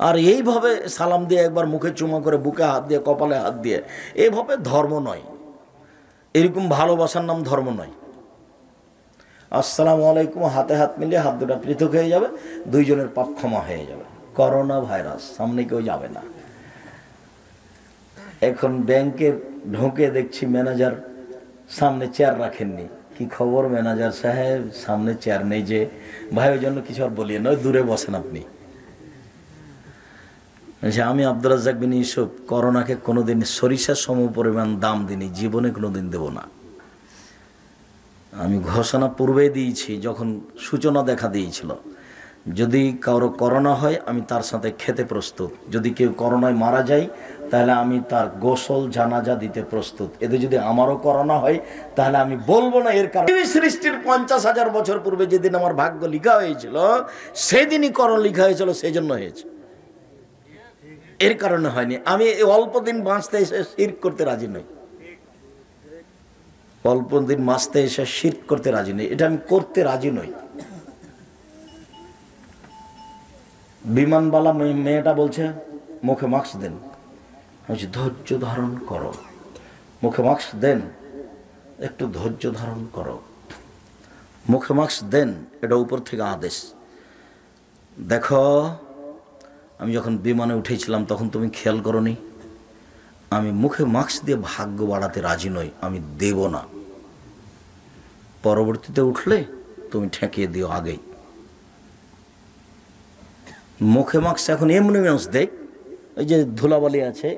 আর এইভাবে সালাম দিয়ে একবার মুখে চুমা করে, বুকে হাত দিয়ে, কপালে হাত দিয়ে, এইভাবে ধর্ম নয়। এরকম ভালোবাসার নাম ধর্ম নয়। আসসালামু আলাইকুম, হাতে হাত মিলিয়ে হাত দুটা পৃথক হয়ে যাবে, 2 জনের পাপ ক্ষমা হয়ে যাবে। করোনা ভাইরাস, সামনে কেউ যাবে না। এখন ব্যাংকে ঢোকে দেখছি ম্যানেজার সামনে চেয়ার রাখেননি। কি খবর ম্যানেজার সাহেব, সামনে চেয়ার নেই যে? ভাই ওই জন্য কিছু আর বলিয়ে নয়, দূরে বসেন আপনি। আমি আব্দুর রাজ্জাক বিন ইউসুফ করোনাকে কোনোদিন সরিষার সম পরিমাণ দাম দিনি, জীবনে কোনোদিন দেব না। আমি ঘোষণা পূর্বে দিয়েছি, যখন সূচনা দেখা দিয়েছিল যদি কারো করোনা হয় আমি তার সাথে খেতে প্রস্তুত, যদি কেউ করোনায় মারা যায় তাহলে আমি তার গোসল জানাজা দিতে প্রস্তুত। এতে যদি আমারও করোনা হয় তাহলে আমি বলবো না এর কারণ সৃষ্টির 50,000 বছর পূর্বে যেদিন আমার ভাগ্য লিখা হয়েছিল সেদিনই করোনা লিখা হয়েছিল, সেই জন্য হয়েছে, এর কারণে হয়নি। আমি অল্প দিন বাঁচতে এসে শিরক করতে রাজি নই, অল্প দিন বাঁচতে এসে শিরক করতে রাজি নই, এটা আমি করতে রাজি নই। বিমানবালা মেয়েটা বলছে মুখে মাস্ক দেন, বলছি ধৈর্য ধারণ করো, মুখে মাস্ক দেন, একটু ধৈর্য ধারণ করো, মুখে মাস্ক দেন, এটা উপর থেকে আদেশ। দেখো আমি যখন বিমানে উঠেছিলাম তখন তুমি খেয়াল করোনি, আমি মুখে মাস্ক দিয়ে ভাগ্য বাড়াতে রাজি নই, আমি দেব না, পরবর্তীতে উঠলে তুমি ঠেকিয়ে দিও আগেই। মুখে মাস্ক এখন এমনি মানুষ দেখ, ওই যে ধুলাবালি আছে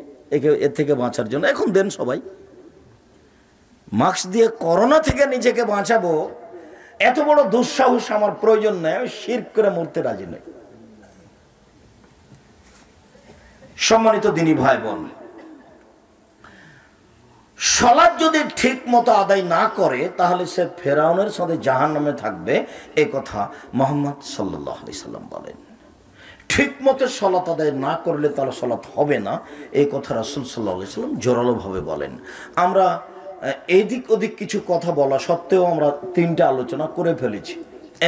এর থেকে বাঁচার জন্য এখন দেন সবাই, মাস্ক দিয়ে করোনা থেকে নিজেকে বাঁচাবো, এত বড় দুঃসাহস আমার প্রয়োজন নেই, আমি শিরক করে মরতে রাজি নই। সম্মানিত দিনী ভাই বোন, সালাত যদি ঠিক মতো আদায় না করে তাহলে সে ফেরাউনের সাথে জাহান্নামে থাকবে, এই কথা মুহাম্মদ সাল্লাল্লাহু আলাইহি সাল্লাম বলেন। ঠিক মতো সালাত আদায় না করলে তাহলে সালাত হবে না, এই কথা রাসূল সাল্লাল্লাহু আলাইহি সাল্লাম জোরালোভাবে বলেন। আমরা এদিক ওদিক কিছু কথা বলা সত্ত্বেও আমরা তিনটা আলোচনা করে ফেলেছি।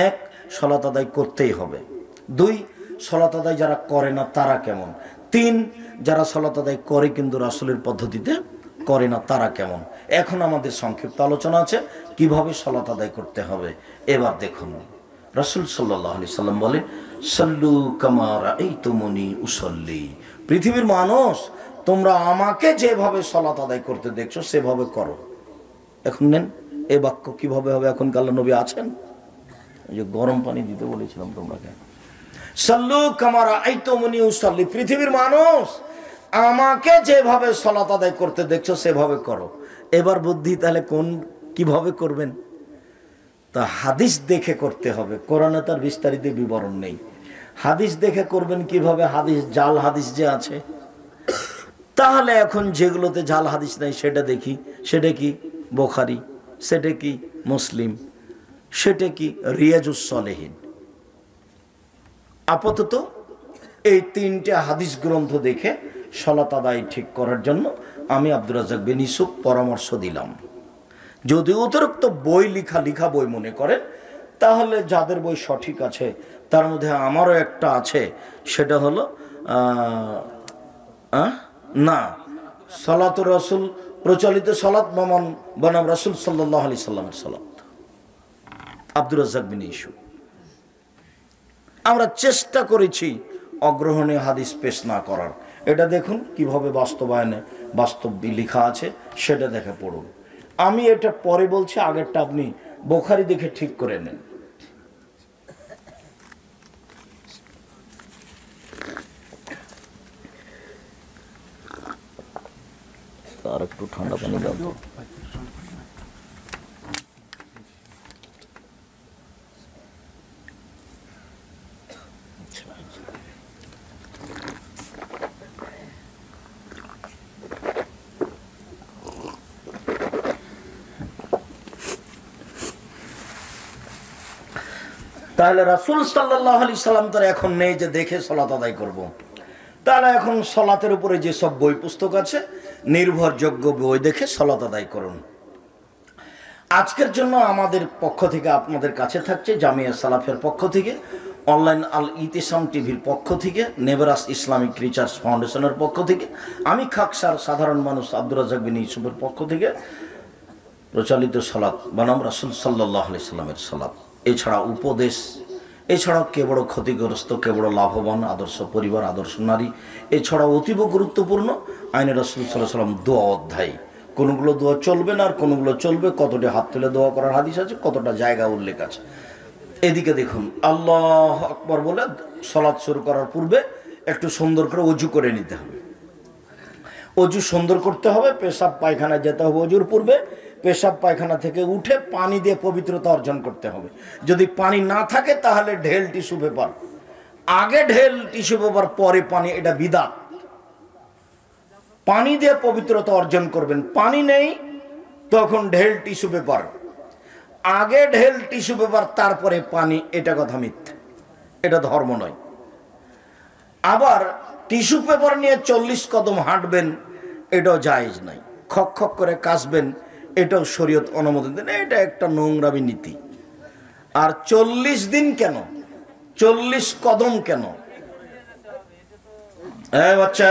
এক, সালাত আদায় করতেই হবে। দুই, সালাত আদায় যারা করে না তারা কেমন। তিন, যারা সালাত আদায় করে কিন্তু রাসূলের পদ্ধতিতে করে না তারা কেমন। এখন আমাদের সংক্ষিপ্ত আলোচনা আছে কিভাবে সালাত আদায় করতে হবে। এবার দেখুন, রাসূল সাল্লাল্লাহু আলাইহি সাল্লাম বলেন, সাল্লু কামা রাআইতুমুনি উসাল্লি। পৃথিবীর মানুষ, তোমরা আমাকে যেভাবে সালাত আদায় করতে দেখছো সেভাবে করো। এখন নেন এই বাক্য কিভাবে হবে, এখন আল্লাহর নবী আছেন, এই যে গরম পানি দিতে বলেছিলাম তোমরা, সাল্লু কামা রাআইতুমুনি উসাল্লি। পৃথিবীর মানুষ, আমাকে যেভাবে সালাত আদায় করতে দেখছো সেভাবে করো। এবার বুদ্ধি তাহলে কোন কিভাবে করবেন, তা হাদিস দেখে করতে হবে। কোরআনে তার বিস্তারিত বিবরণ নেই, হাদিস দেখে করবেন কিভাবে। হাদিস জাল হাদিস যে আছে, তাহলে এখন যেগুলোতে জাল হাদিস নাই সেটা দেখি, সেটা কি বুখারী, সেটা কি মুসলিম, সেটা কি রিয়াজুস সালেহিন। আপাতত এই তিনটে হাদিস গ্রন্থ দেখে সালাত আদায় ঠিক করার জন্য আমি আব্দুর রাজ্জাক বিন ইউসুফ পরামর্শ দিলাম। যদি অতিরিক্ত বই লিখা বই মনে করেন তাহলে যাদের বই সঠিক আছে তার মধ্যে আমারও একটা আছে, সেটা হলো না সালাতুর রাসূল, প্রচলিত সালাত মামান বনাম রাসূল সাল্লাল্লাহু আলাইহি সাল্লামের সালাত, আব্দুর রাজ্জাক বিন ইউসুফ। আমরা চেষ্টা করেছি অগ্রহণীয় হাদিস পেশ না করার। এটা দেখুন কিভাবে বাস্তবায়নে বাস্তব লেখা আছে, সেটা দেখে পড়ুন। আমি এটা পরে বলছি, আগেরটা আপনি বুখারী দেখে ঠিক করে নেন। আর একটু ঠান্ডা পানি দাও তো। তাহলে রাসূল সাল্লাল্লাহু আলাইহি সাল্লাম তার এখন নেই যে দেখে সালাত আদায় করব। তাহলে এখন সালাতের উপরে যে সব বই পুস্তক আছে নির্ভরযোগ্য বই দেখে সালাত আদায় করুন। আজকের জন্য আমাদের পক্ষ থেকে আপনাদের কাছে থাকছে জামিয়া সালাফের পক্ষ থেকে, অনলাইন আল ইতিসাম টিভির পক্ষ থেকে, নেবরাস ইসলামিক রিসার্চ ফাউন্ডেশনের পক্ষ থেকে, আমি খাকসার সাধারণ মানুষ আব্দুর রাজ্জাক বিন ইউসুফের পক্ষ থেকে প্রচলিত সালাত বনাম রাসূল সাল্লাল্লাহু আলাইহি সাল্লামের সালাত, এছাড়া উপদেশ, এছাড়াও কে বড় ক্ষতিগ্রস্ত, কে বড় লাভবান, আদর্শ পরিবার, আদর্শ নারী, এছাড়াও অতীব গুরুত্বপূর্ণ আইনে রাসূল সাল্লাল্লাহু আলাইহি সাল্লাম দোয়া অধ্যায়। কোনগুলো দোয়া চলবে না আর কোনগুলো চলবে, কতটা হাত তুলে দোয়া করার হাদিস আছে, কতটা জায়গা উল্লেখ আছে। এদিকে দেখুন, আল্লাহু আকবার বলে সালাত শুরু করার পূর্বে একটু সুন্দর করে ওযু করে নিতে হবে। ওযু সুন্দর করতে হবে, পেশাব পায়খানায় যেতে হবে ওযুর পূর্বে, পেশাব পায়খানা থেকে উঠে পানি দিয়ে পবিত্রতা অর্জন করতে হবে। যদি পানি না থাকে তাহলে ঢেল টিস্যু পেপার আগে ঢেল টিস্যু পেপার পরে পানি, এটা বিদআত। পানি দিয়ে পবিত্রতা অর্জন করবেন, পানি নেই তখন ঢেল টিস্যু পেপার, আগে ঢেল টিস্যু পেপার তারপরে পানি, এটা কথা মিথ্যা, এটা ধর্ম নয়। আবার টিস্যু পেপার নিয়ে 40 কদম হাঁটবেন, এটাও জায়েজ নাই। খক খক করে কাশবেন, এটাও শরীয়ত অনুমোদন দেন, এটা একটা নোংরামি নীতি। আর 40 দিন কেন, 40 কদম কেন? এই বাচ্চা,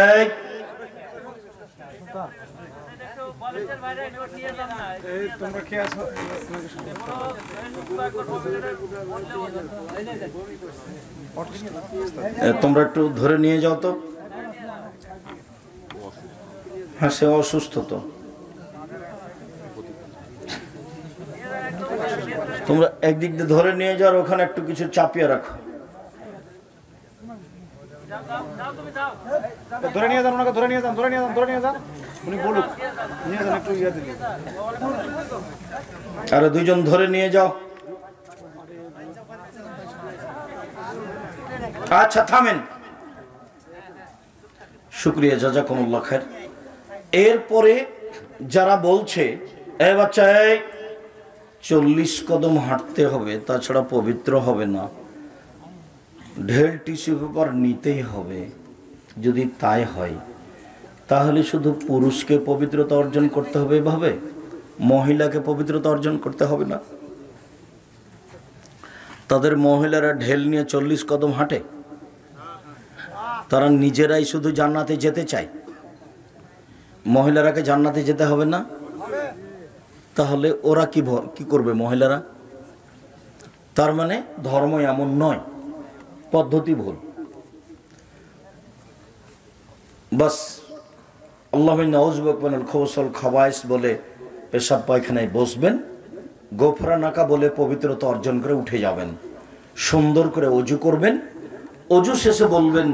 তোমরা একটু ধরে নিয়ে যাও তো। হ্যাঁ, সে অসুস্থ তো, তোমরা একদিক দিয়ে ধরে নিয়ে যাও, ওখানে একটু কিছু চাপিয়ে রাখো। ধরে নিয়ে যান, ওনাকে ধরে নিয়ে যান, ধরে নিয়ে যান, ধরে নিয়ে যান, উনি বলুক, নিয়ে যান একটু ইয়ে দিন। আরে দুইজন ধরে নিয়ে যাও। আচ্ছা থামেন, শুকরিয়া, জাযাকুমুল্লাহ খায়ের। এরপরে যারা বলছে এ বাচ্চা, 40 কদম হাঁটতে হবে, তাছাড়া পবিত্র হবে না, ঢেল টিস্যু পেপার নিতেই হবে, যদি তাই হয় তাহলে শুধু পুরুষকে পবিত্রতা অর্জন করতে হবে এভাবে, মহিলাকে পবিত্রতা অর্জন করতে হবে না? তাদের মহিলারা ঢেল নিয়ে 40 কদম হাঁটে, তারা নিজেরাই শুধু জান্নাতে যেতে চায়, মহিলারাকে জান্নাতে যেতে হবে না? তাহলে ওরা কি করবে মহিলারা? তার মানে ধর্ম এমন নয়, পদ্ধতি ভুল। বাস আল্লাহুম্মা নাউযুবিকা মিনাল খুবুসি ওয়াল খাবায়েস বলে পেশাব পায়খানায় বসবেন, গোফরানাকা বলে পবিত্রতা অর্জন করে উঠে যাবেন, সুন্দর করে ওযু করবেন, ওযু শেষে বলবেন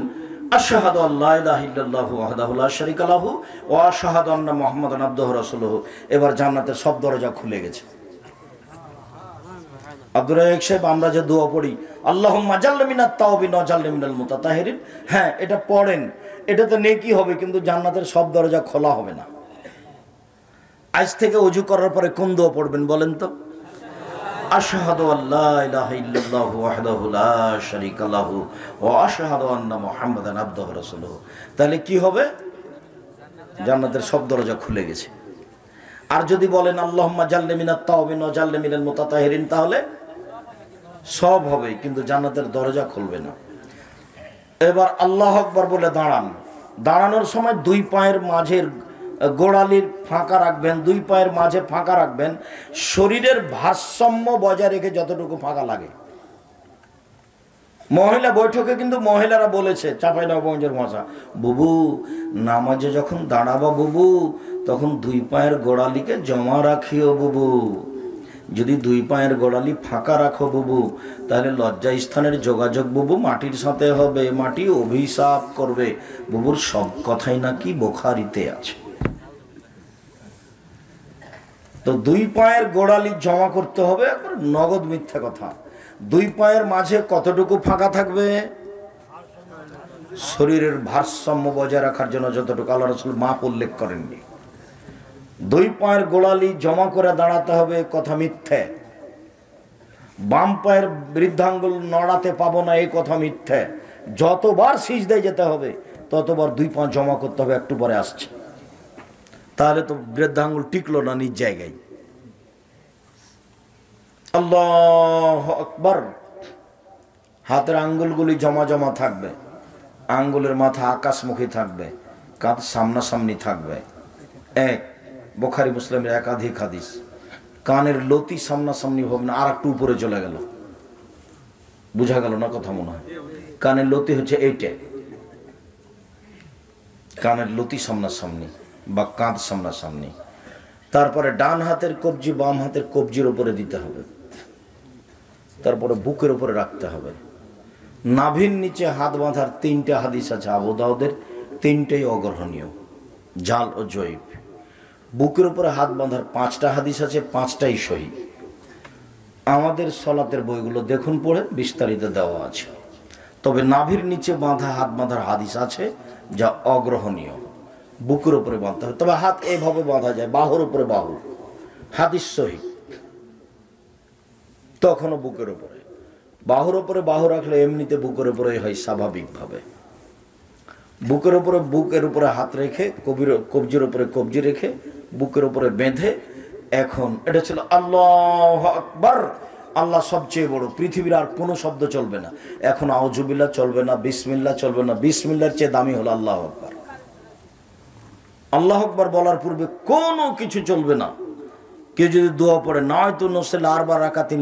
আশহাদু আল্লা ইলাহা ইল্লাল্লাহু ওয়াহদাহু লা শারীকা লাহু ওয়া আশহাদু আন্না মুহাম্মাদান আবদুহু ওয়া রাসূলুহু। এবার জান্নাতের সব দরজা খুলে গেছে। আব্দুর রাজ্জাক সাহেব, আমরা যে দোয়া পড়ি আল্লাহুম্মা জাল্লি মিনাত তাওবিন ওয়া জাল্লি মিনাল মুতাতাহিরিন, হ্যাঁ এটা পড়েন, এটাতে নেকি হবে, কিন্তু জান্নাতের সব দরজা খোলা হবে না। আজ থেকে ওযু করার পরে কোন দোয়া পড়বেন বলেন তো? আশহাদু আল্লা ইলাহা ইল্লাল্লাহু ওয়াহদাহু লা শারীকা লাহু ওয়া আশহাদু আন্না মুহাম্মাদান আবদুহু ওয়া রাসূলুহু। তাহলে কি হবে? জান্নাতের সব দরজা খুলে গেছে। আর যদি বলেন আল্লাহুম্মা জাল্লি মিনাত তাওবিন ওয়া জাল্লি মিনাল মুতাতাহিরিন, তাহলে সব হবে, কিন্তু জান্নাতের দরজা খুলবে না। এবার আল্লাহু আকবার বলে দাঁড়ান, দাঁড়ানোর সময় দুই পায়ের মাঝের গোড়ালির ফাঁকা রাখবেন, দুই পায়ের মাঝে ফাঁকা রাখবেন, শরীরের ভারসাম্য বজায় রেখে যতটুকু ফাঁকা লাগে। মহিলা বৈঠকে কিন্তু মহিলারা বলেছে, চাঁপাইনবাবগঞ্জের ভাষা, বুবু নামাজে যখন দাঁড়াবা বুবু, তখন দুই পায়ের গোড়ালিকে জমা রাখিও বুবু, যদি দুই পায়ের গোড়ালি ফাঁকা রাখো বুবু, তাহলে লজ্জা স্থানের যোগাযোগ বুবু মাটির সাথে হবে, মাটি অভিশাপ করবে। বুবুর সব কথাই নাকি বুখারীতে আছে। তো দুই পায়ের গোড়ালি জমা করতে হবে, একবার নগদ মিথ্যা কথা। দুই পায়ের মাঝে কতটুকু ফাঁকা থাকবে? শরীরের ভারসাম্য বজায় রাখার জন্য যতটুকু, আল্লাহ রাসূল মাপ উল্লেখ করেননি। দুই পায়ের গোড়ালি জমা করে দাঁড়াতে হবে, কথা মিথ্যে। বাম পায়ের বৃদ্ধাঙ্গুল নড়াতে পাবো না, এই কথা মিথ্যে। যতবার সিজদায় যেতে হবে ততবার দুই পা জমা করতে হবে, একটু পরে আসছে। তাহলে তো বৃদ্ধাঙ্গুল টিকলো না নিজ জায়গায়। আল্লাহু আকবার। হাতের আঙ্গুলগুলি জমা জমা থাকবে, আঙ্গুলের মাথা আকাশমুখী থাকবে, কাঁধ সামনাসামনি থাকবে। এক, বুখারী মুসলিমের একাধিক হাদিস। কানের লতি সামনাসামনি হবে না, আর একটু উপরে চলে গেল, বুঝা গেল না কথা মনে হয়? কানের লতি হচ্ছে এইটা, কানের লতি সামনাসামনি বা কাঁধ সামনাসামনি। তারপরে ডান হাতের কবজি বাম হাতের কবজির উপরে দিতে হবে, তারপরে বুকের উপরে রাখতে হবে। নাভির নিচে হাত বাঁধার 3টে হাদিস আছে আবু দাউদের, 3টেই অগ্রহণীয়, জাল ও জয়ীফ। বুকের উপরে হাত বাঁধার 5টা হাদিস আছে, 5টাই সহিহ। আমাদের সলাতের বইগুলো দেখুন পড়ে, বিস্তারিত দেওয়া আছে। তবে নাভির নিচে বাঁধা হাত বাঁধার হাদিস আছে যা অগ্রহণীয়, বুকের উপরে বাঁধতে হবে। তবে হাত এইভাবে বাঁধা যায়, বাহুর উপরে বাহু, হাদিস সহিহ। তখনও বুকের উপরে, বাহুর উপরে বাহু রাখলে এমনিতে বুকের উপরে হয় স্বাভাবিকভাবে। বুকের উপরে হাত রেখে কবজির উপরে কবজি রেখে বুকের উপরে বেঁধে, এখন এটা ছিল আল্লাহু আকবার, আল্লাহ সবচেয়ে বড়, পৃথিবীর আর কোনো শব্দ চলবে না। এখন আউযুবিল্লাহ চলবে না, বিসমিল্লাহ চলবে না, বিসমিল্লাহর চেয়ে দামি হলো আল্লাহু আকবার। আল্লাহু আকবার বলার পূর্বে কোনো কিছু চলবে না। কেউ যদি দোয়া পড়ে নয়তো নসল আরবা রাকাতিন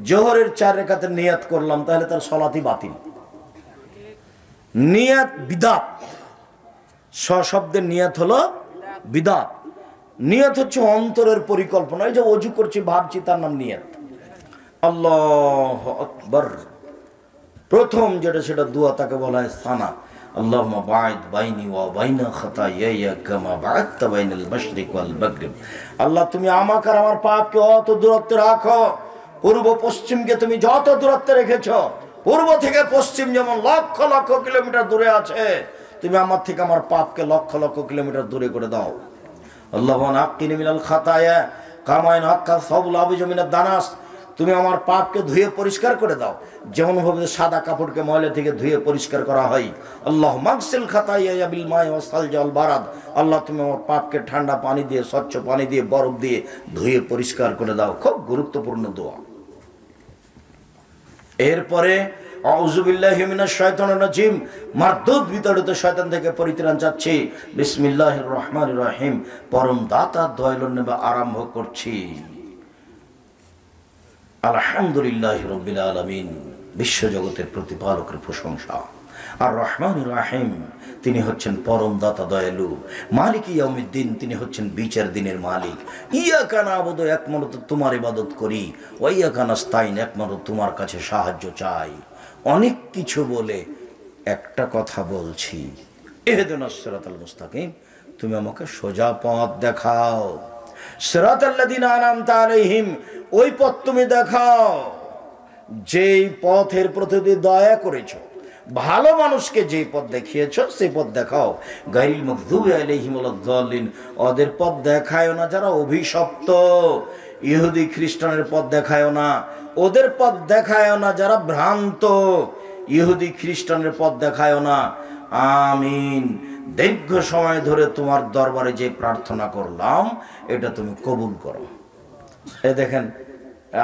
জোহরের 4 রাকাতের নিয়াত করলাম, তাহলে তার সলাতই বাতিল। নিয়াত বিদাত, সশব্দের নিয়াত হলো বিদাত। নিয়াত হচ্ছে অন্তরের পরিকল্পনা। এই যে ওযু করছি ভাবছি, তার নাম নিয়াত। আল্লাহু আকবার প্রথম যেটা সেটা দোয়া, তাকে বলা হয় সানা। আল্লাহুম্মা বা'id বাইনি ওয়া বাইনা খাতায়ায়া কামা বা'adta বাইনাল মাশরিক ওয়াল মাগরিব। আল্লাহ তুমি আমাকে আর আমার পাপকে অত দূরত্বে রাখো, পূর্ব পশ্চিমকে তুমি যত দূরত্বে রেখেছো, পূর্ব থেকে পশ্চিম যেমন লক্ষ লক্ষ কিলোমিটার দূরে আছে, তুমি আমার থেকে আমার পাপকে লক্ষ লক্ষ কিলোমিটার দূরে করে দাও। আল্লাহুম্মা নাক্কিনি মিনাল খাতায়া কামা ইয়ানক্কা সাবুল আবিজু মিনাদ দানাস। তুমি আমার পাপকে ধুয়ে পরিষ্কার করে দাও, যেমন ভাবে সাদা কাপড়কে ময়লা থেকে ধুয়ে পরিষ্কার করা হয়। আল্লাহুম্মা আগসিল খাতায়া বিল মাই ওয়াস সালজি ওয়াল বারাদ। আল্লাহ তুমি আমার পাপকে ঠান্ডা পানি দিয়ে, স্বচ্ছ পানি দিয়ে, বরফ দিয়ে ধুয়ে পরিষ্কার করে দাও। খুব গুরুত্বপূর্ণ দোয়া। এরপরে আউযু বিল্লাহি মিনাশ শাইতানির রাজিম, মারদুদ বিতাড়িত শয়তান থেকে পরিত্রাণ চাচ্ছি। বিসমিল্লাহির রহমানির রহিম, পরম দাতা দয়ালুর নামে আরম্ভ করছি। আলহামদুলিল্লাহি রাব্বিল আলামিন, বিশ্বজগতের প্রতিপালকের প্রশংসা। আর রহমানির রহিম, তিনি হচ্ছেন পরম দাতা দয়ালু। মালিক ইয়াউমিদ্দিন, তিনি হচ্ছেন বিচার দিনের মালিক। ইয়াকা না'বুদু, একমাত্র তোমার ইবাদত করি। ওয়া ইয়াকা নাস্তাইন, একমাত্র তোমার কাছে সাহায্য চাই। অনেক কিছু বলে একটা কথা বলছি, ইহদিনাস সিরাতাল মুস্তাকিম, তুমি আমাকে সোজা পথ দেখাও। সিরাতাল্লাযিনা আনআমতা আলাইহিম, ওই পথ তুমি দেখাও যেই পথের প্রতি দয়া করেছো, ভালো মানুষকে যে পথ দেখিয়েছো সেই পথ দেখাও। গায়রিল মাগদুবি আলাইহিম ওয়ালাদ-দাল্লিন, ওদের পথ দেখায়ও না যারা অভিশপ্ত। ইহুদি খ্রিস্টানের পথ দেখায়ও না, ওদের পথ দেখায়ও না যারা ভ্রান্ত। ইহুদি খ্রিস্টানের পথ দেখায়ও না। আমিন। দীর্ঘ সময় ধরে তোমার দরবারে যে প্রার্থনা করলাম, এটা তুমি কবুল করো। এই দেখেন,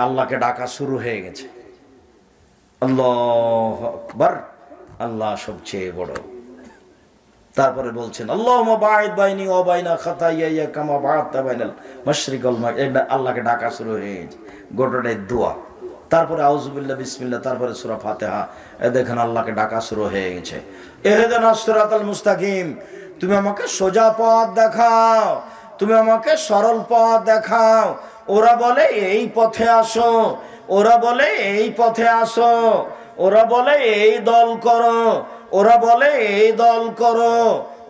আল্লাহকে ডাকা শুরু হয়ে গেছে। আল্লাহু আকবার, আল্লাহ সবচেয়ে বড়। তারপরে বলছেন আল্লাহুম্মা বা'id বাইনি ওয়া বাইনা খাতায়ায়া কামা বা'adta বাইনাল মাশরিক ওয়াল মাগরিব। এটা আল্লাহকে ডাকা শুরু হয়ে গেছে, গোটাটাই দোয়া। তারপরে আউযুবিল্লাহ, বিসমিল্লাহ, তারপরে সূরা ফাতিহা। এই দেখেন আল্লাহকে ডাকা শুরু হয়ে গেছে। ইহদিনাস সিরাতাল মুস্তাকিম, তুমি আমাকে সোজা পথ দেখাও, তুমি আমাকে সরল পথ দেখাও। ওরা বলে এই পথে আসো, ওরা বলে এই পথে আসো, ওরা বলে এই দল করো, ওরা বলে এই দল করো,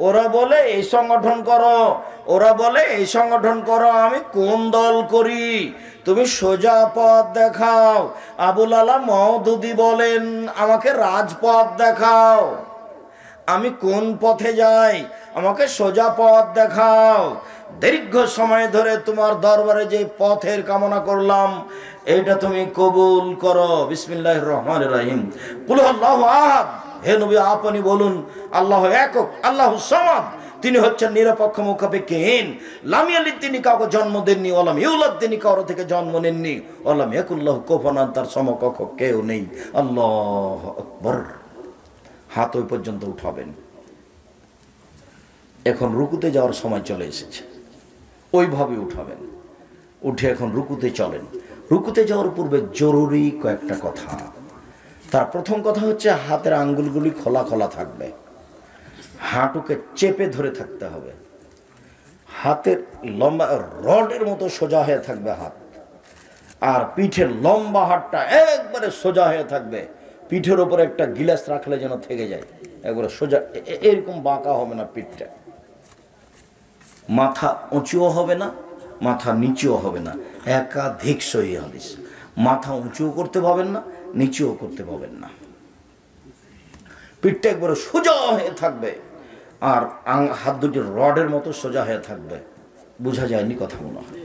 ওরা বলে এই সংগঠন করো, ওরা বলে এই সংগঠন করো। আমি কোন দল করি? তুমি সোজা পথ দেখাও। আবুল আলা মওদুদি বলেন, আমাকে রাজপথ দেখাও। আমি কোন পথে যাই? আমাকে সোজা পথ দেখাও। দীর্ঘ সময় ধরে তোমার দরবারে যে পথের কামনা করলাম, এটা তুমি কবুল করো। বিসমিল্লাহির রহমানির রহিম। কুল আল্লাহু আহাদ, হে নবী আপনি বলুন আল্লাহ একক, আল্লাহু সামাদ, তিনি হচ্ছেন নিরপেক্ষ মুখাপেক্ষীহীন। লাম ইয়ালিদ, তিনি কাউকে জন্ম দেননি। ওয়ালাম ইউলাদ, তিনি কারো থেকে জন্ম নেননি। ওয়ালাম ইয়াকুল্লাহু কুফুয়ান, তার সমকক্ষ কেউ নেই। আল্লাহু আকবার। হাত ওই পর্যন্ত উঠাবেন। এখন রুকুতে যাওয়ার সময় চলে এসেছে, ওইভাবে উঠাবেন। উঠে এখন রুকুতে চলেন। রুকুতে যাওয়ার পূর্বে জরুরি কয়েকটা কথা। তার প্রথম কথা হচ্ছে হাতের আঙ্গুলগুলি খোলা খোলা থাকবে, হাঁটুকে চেপে ধরে থাকতে হবে। হাতের লম্বা রডের মতো সোজা হয়ে থাকবে হাত, আর পিঠের লম্বা হাতটা একবারে সোজা হয়ে থাকবে। পিঠের উপরে একটা গিলাস রাখলে যেন থেকে যায়, একবারে সোজা, এরকম বাঁকা হবে না পিঠটা। মাথা উঁচুও হবে না, মাথা নিচুও হবে না। একাধিক সহিহ হাদিস। মাথা উঁচুও করতে পাবেন না, নিচুও করতে পাবেন না। পিঠটা একবারে সোজা হয়ে থাকবে, আর হাত দুটি রডের মতো সোজা হয়ে থাকবে। বোঝা যায়নি কথা মনে হয়?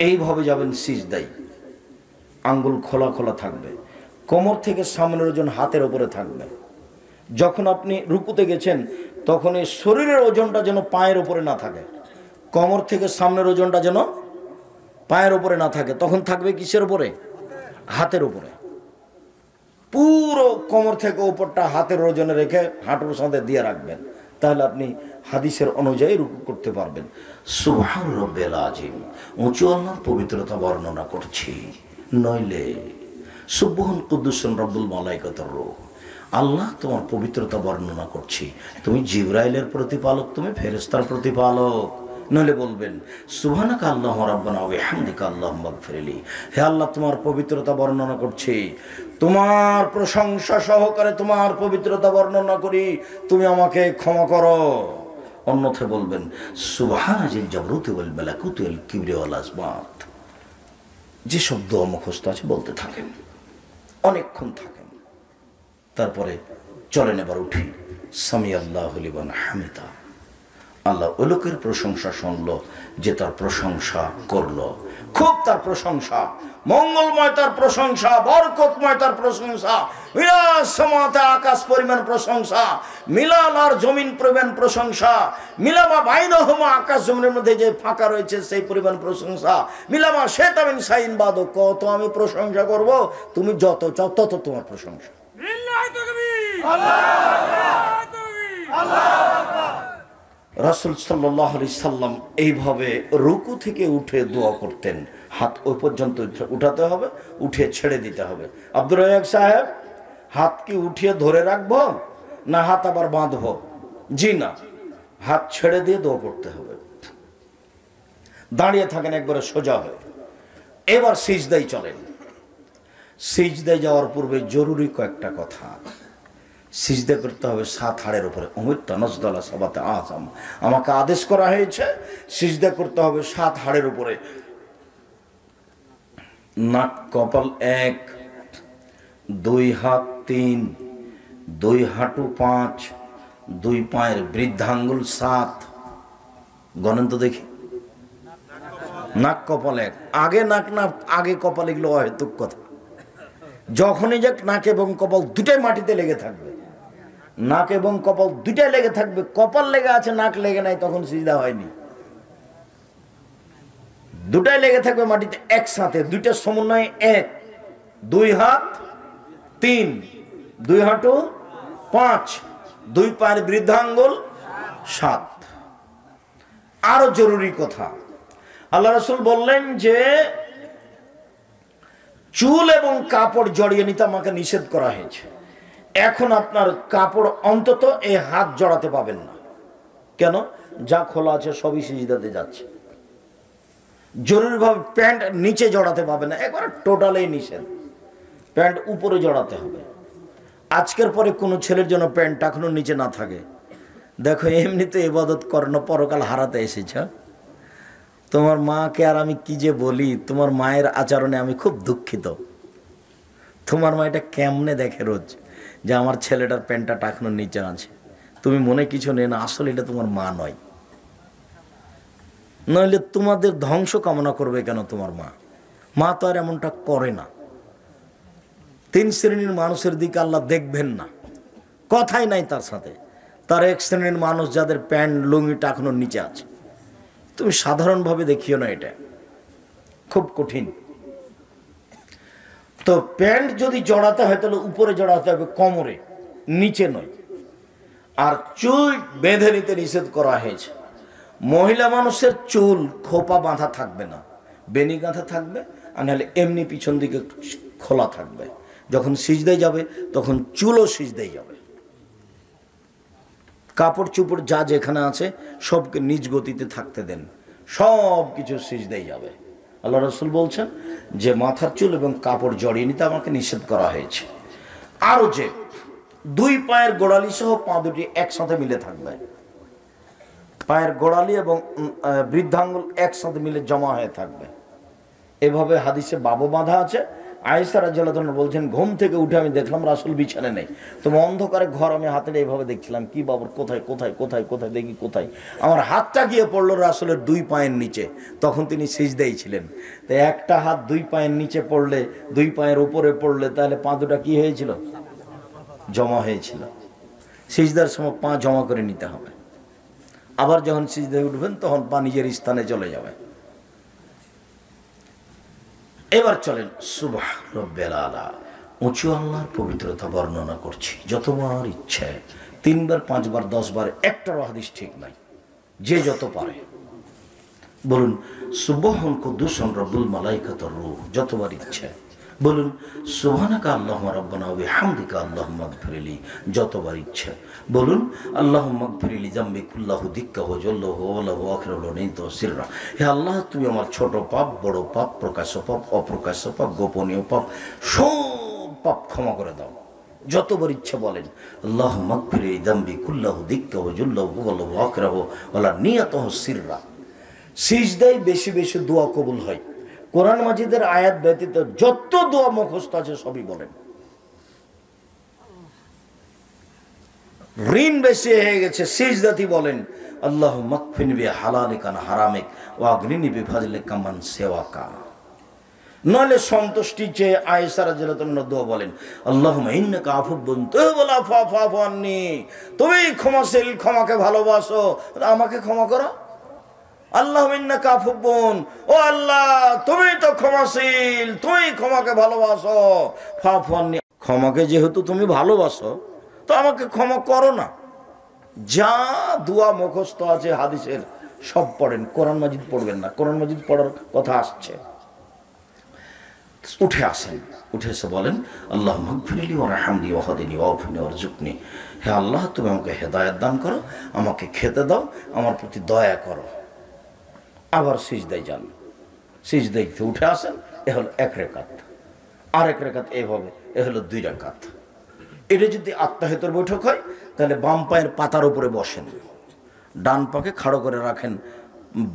এইভাবে যাবেন সিজদাই, আঙ্গুল খোলা খোলা থাকবে, কোমর থেকে সামনের ওজন হাতের উপরে থাকবে। যখন আপনি রুকুতে গেছেন তখন এই শরীরের ওজনটা যেন পায়ের উপরে না থাকে, কোমর থেকে সামনের ওজনটা যেন পায়ের উপরে না থাকে। তখন থাকবে কিসের উপরে? হাতের উপরে। পুরো কোমর থেকে উপরটা হাতের ওজনে রেখে হাঁটুর সাথে দিয়ে রাখবেন, তাহলে আপনি হাদিসের অনুযায়ী রুকু করতে পারবেন। সুবহান রাব্বিল আযীম, উঁচু আল্লাহর পবিত্রতা বর্ণনা করছি, নইলে সুবহান কুদ্দুসুন রব্বুল মালাইকাতুর রূহ, আল্লাহ তোমার পবিত্রতা বর্ণনা করছি, তুমি জিবরাইলের প্রতিপালক, তুমি ফেরেশতার প্রতিপালক। নইলে বলবেন সুবহানাকা আল্লাহুম্মা রাব্বানা ওয়া বিহামদিকা আল্লাহুম্মা ইগফিরলি, হে আল্লাহ তোমার পবিত্রতা বর্ণনা করছি, তোমার প্রশংসা সহকারে তোমার পবিত্রতা বর্ণনা করি, তুমি আমাকে ক্ষমা করো। অন্যথায় বলবেন সুবহানাজিল জাবরুতি ওয়াল মালাকুতি ওয়াল কিবরি ওয়াল আজমাত। যে শব্দ মুখস্থ আছে বলতে থাকেন, অনেকক্ষণ থাকেন, তারপরে চলেন এবার উঠি। সামি আল্লাহু লিমান হামিদা, আল্লাহ ওই লোকের প্রশংসা শুনলো যে তার প্রশংসা করলো, খুব তার প্রশংসা, মঙ্গলময় তার প্রশংসা, বরকতময় তার প্রশংসা, মিলাল সামাতে আকাশ পরিমাণ প্রশংসা, মিলাল আর জমিন পরিমাণ প্রশংসা, মিলামা বাইনহুমা আকাশ জমিনের মধ্যে যে ফাঁকা রয়েছে সেই পরিমাণ প্রশংসা, মিলামা শেতামিন সাইন বাদক, কত আমি প্রশংসা করব, তুমি যত চাও তত তোমার প্রশংসা। রাসূল সাল্লাল্লাহু আলাইহি সাল্লাম এইভাবে রুকু থেকে উঠে দোয়া করতেন। হাত ওই পর্যন্ত উঠাতে হবে, উঠে ছেড়ে দিতে হবে। আব্দুর রাজ্জাক সাহেব, হাত কি উঠিয়ে ধরে রাখবো না হাত আবার বাঁধবো? জি না, হাত ছেড়ে দিয়ে দোয়া করতে হবে। দাঁড়িয়ে থাকেন একবারে সোজা হয়ে। এবার সিজদায় চলেন। সিজদায় যাওয়ার পূর্বে জরুরি কয়েকটা কথা। সিজদা করতে হবে 7 হাড়ের উপরে। উমিরতু নাসদালা সাবাতে আযম, আমাকে আদেশ করা হয়েছে সিজদা করতে হবে 7 হাড়ের উপরে। নাক কপাল 1, 2 হাত 3, 2 হাঁটু 5, 2 পায়ের বৃদ্ধাঙ্গুল 7। গণেন তো দেখি। নাক কপাল 1, আগে নাক না আগে কপাল, এগুলো অহেতুক কথা। যখনই যাক নাক এবং কপাল দুটাই মাটিতে লেগে থাকবে, নাক এবং কপাল দুটাই লেগে থাকবে। কপাল লেগে আছে, নাক লেগে নাই, তখন সিজদা হয়নি। দুটাই লেগে থাকবে মাটিতে একসাথে, দুইটা সমন্বয়ে 1, 2 হাত 3, 2 হাঁটু 5, 2 পায়ের বৃদ্ধাঙ্গুল 7। আরো জরুরি কথা, আল্লাহ রাসূল বললেন যে চুল এবং কাপড় জড়িয়ে নিতে আমাকে নিষেধ করা হয়েছে। এখন আপনার কাপড় অন্তত এই হাত জড়াতে পাবেন না। কেন? যা খোলা আছে সবই সিজদাতে যাচ্ছে। জরুরিভাবে প্যান্ট নিচে জড়াতে পাবে না, একবার টোটালেই নিষেধ। প্যান্ট উপরে জড়াতে হবে। আজকের পরে কোনো ছেলের জন্য প্যান্ট এখনো নিচে না থাকে। দেখো, এমনিতে ইবাদত করানো, পরকাল হারাতে এসেছ। তোমার মাকে আর আমি কি যে বলি, তোমার মায়ের আচরণে আমি খুব দুঃখিত। তোমার মা এটা কেমনে দেখে রোজ যে আমার ছেলেটার প্যান্টটা টাকানোর নিচে আছে। তুমি মনে কিছু নেই না, আসলে এটা তোমার মা নয়। নইলে তোমাদের ধ্বংস কামনা করবে কেন তোমার মা? মা তো আর এমনটা করে না। 3 শ্রেণীর মানুষের দিকে আল্লাহ দেখবেন না, কথাই নাই তার সাথে। তার 1 শ্রেণীর মানুষ যাদের প্যান্ট লুঙ্গি টাকানোর নিচে আছে। তুমি সাধারণভাবে দেখিও না, এটা খুব কঠিন। তো প্যান্ট যদি জড়াতে হয় তাহলে উপরে জড়াতে হবে, কোমরে, নিচে নয়। আর চুল বেঁধে নিতে নিষেধ করা হয়েছে। মহিলা মানুষের চুল খোপা বাঁধা থাকবে না, বেনি গাঁথা থাকবে, আর নাহলে এমনি পিছন দিকে খোলা থাকবে। যখন সিজদায় যাবে তখন চুলও সিজদায় যাবে। কাপড় চুপড় যা যেখানে আছে সবকে নিজ গতিতে থাকতে দেন, সব কিছু সিজদায় যাবে। আল্লাহ রাসূল বলছেন যে মাথার চুল এবং কাপড় জড়িয়ে নিতে আমাকে নিষেধ করা হয়েছে। আরো যে 2 পায়ের গোড়ালি সহ পা দুটি একসাথে মিলে থাকবে। পায়ের গোড়ালি এবং বৃদ্ধাঙ্গুল একসাথে মিলে জমা হয়ে থাকবে। এভাবে হাদিসে বাবু বাঁধা আছে আয়েশা রাদিয়াল্লাহু আনহা বলছেন, ঘুম থেকে উঠে আমি দেখলাম রাসূল বিছানায় নেই। তো অন্ধকারে ঘর, আমি হাতে এইভাবে দেখছিলাম, কি বাবর কোথায় কোথায় কোথায় কোথায়, দেখি কোথায়। আমার হাতটা গিয়ে পড়লো রাসূলের 2 পায়ের নিচে। তখন তিনি সিজদায় ছিলেন। তো একটা হাত 2 পায়ের নিচে পড়লে, 2 পায়ের উপরে পড়লে, তাহলে পা দুটা কি হয়েছিল? জমা হয়েছিল। সিজদার সময় পা জমা করে নিতে হবে। আবার যখন সিজদায় উঠবেন তখন পা নিজের স্থানে চলে যাবে। এবার চলেন সুবহ রব্বিল আলা, উঁচু আল্লাহর পবিত্রতা বর্ণনা করছি যতবার ইচ্ছে, 3 বার 5 বার 10 বার, একটারও হাদিস ঠিক নাই, যে যত পারে বলুন সুবহান কুদ্দুসুন রব্বুল মালাইকাতুর রূহ, যতবার ইচ্ছে বলুন সুবহানাকা আল্লাহুম্মা রাব্বানা ওয়া বিহামদিকা আল্লাহুম্মা গফিরলি, যতবার ইচ্ছে বলুন আল্লাহুম্মা গফিরলি যামবি কুল্লাহু দিক্কাহু জাল্লাহু ওয়ালাহু আখিরাহু নিত সিররা। হে আল্লাহ, তুমি আমার ছোট পাপ, বড় পাপ, প্রকাশ্য পাপ, অপ্রকাশ্য পাপ, গোপনীয় পাপ, সব পাপ ক্ষমা করে দাও। যতবার ইচ্ছে বলেন আল্লাহুম্মা গফিরলি যামবি কুল্লাহু দিক্কাহু জাল্লাহু ওয়ালাহু আখিরাহু ওয়ালা নিয়াতুহু সিররা। সিজদায় বেশি বেশি দোয়া কবুল হয়। কোরআন মাজিদের আয়াত ব্যতীত যত দোয়া মুখস্থ আছে সবই বলেন। ঋণ বেশি হয়ে গেছে, সিজদাতি বলেন আল্লাহুম্মা কফিনি বিহালালিকা আন হারামিক ওয়া আগনিনি বিফাজলিকা মান সিওয়াকা। নইলে সন্তুষ্টি চেয়ে আয়েশা রাদিয়াল্লাহু আনহা দোয়া বলেন আল্লাহুম্মা ইন্নাকা আফুবুন তুহিব্বুল আফওয়া ফা'ফু আন্নী, তুমি ক্ষমাশীল, ক্ষমাকে ভালোবাসো, আমাকে ক্ষমা করো। আল্লাহুম্মা ইন্নাকা আফুবুন, ও আল্লাহ তুমি তো ক্ষমাশীল, তুমি ক্ষমাকে ভালোবাসো, ফা'ফু আন্নী, ক্ষমাকে যেহেতু তুমি ভালোবাসো তো আমাকে ক্ষমা করো না। যা দোয়া মুখস্থ আছে হাদিসের সব পড়েন, কোরআন মাজিদ পড়বেন না। কোরআন মাজিদ পড়ার কথা আসছে, উঠে আসেন, উঠে এসে বলেন আল্লাহুম্মা গফিরলি ওয়ারহামনি ওয়াহদিনি ওয়াফিনি ওয়ারযুকনি, হে আল্লাহ তুমি আমাকে হেদায়েত দান করো, আমাকে খেতে দাও, আমার প্রতি দয়া করো। আবার সিজদায় যান, সিজদায় উঠে আসেন, এ হলো 1 রাকাত, আর 1 রাকাত এভাবে, এ হলো 2 রাকাত। এটা যদি আত্মাহিতর বৈঠক হয় তাহলে বাম পায়ের পাতার উপরে বসেন, ডান পাকে খাড়ো করে রাখেন,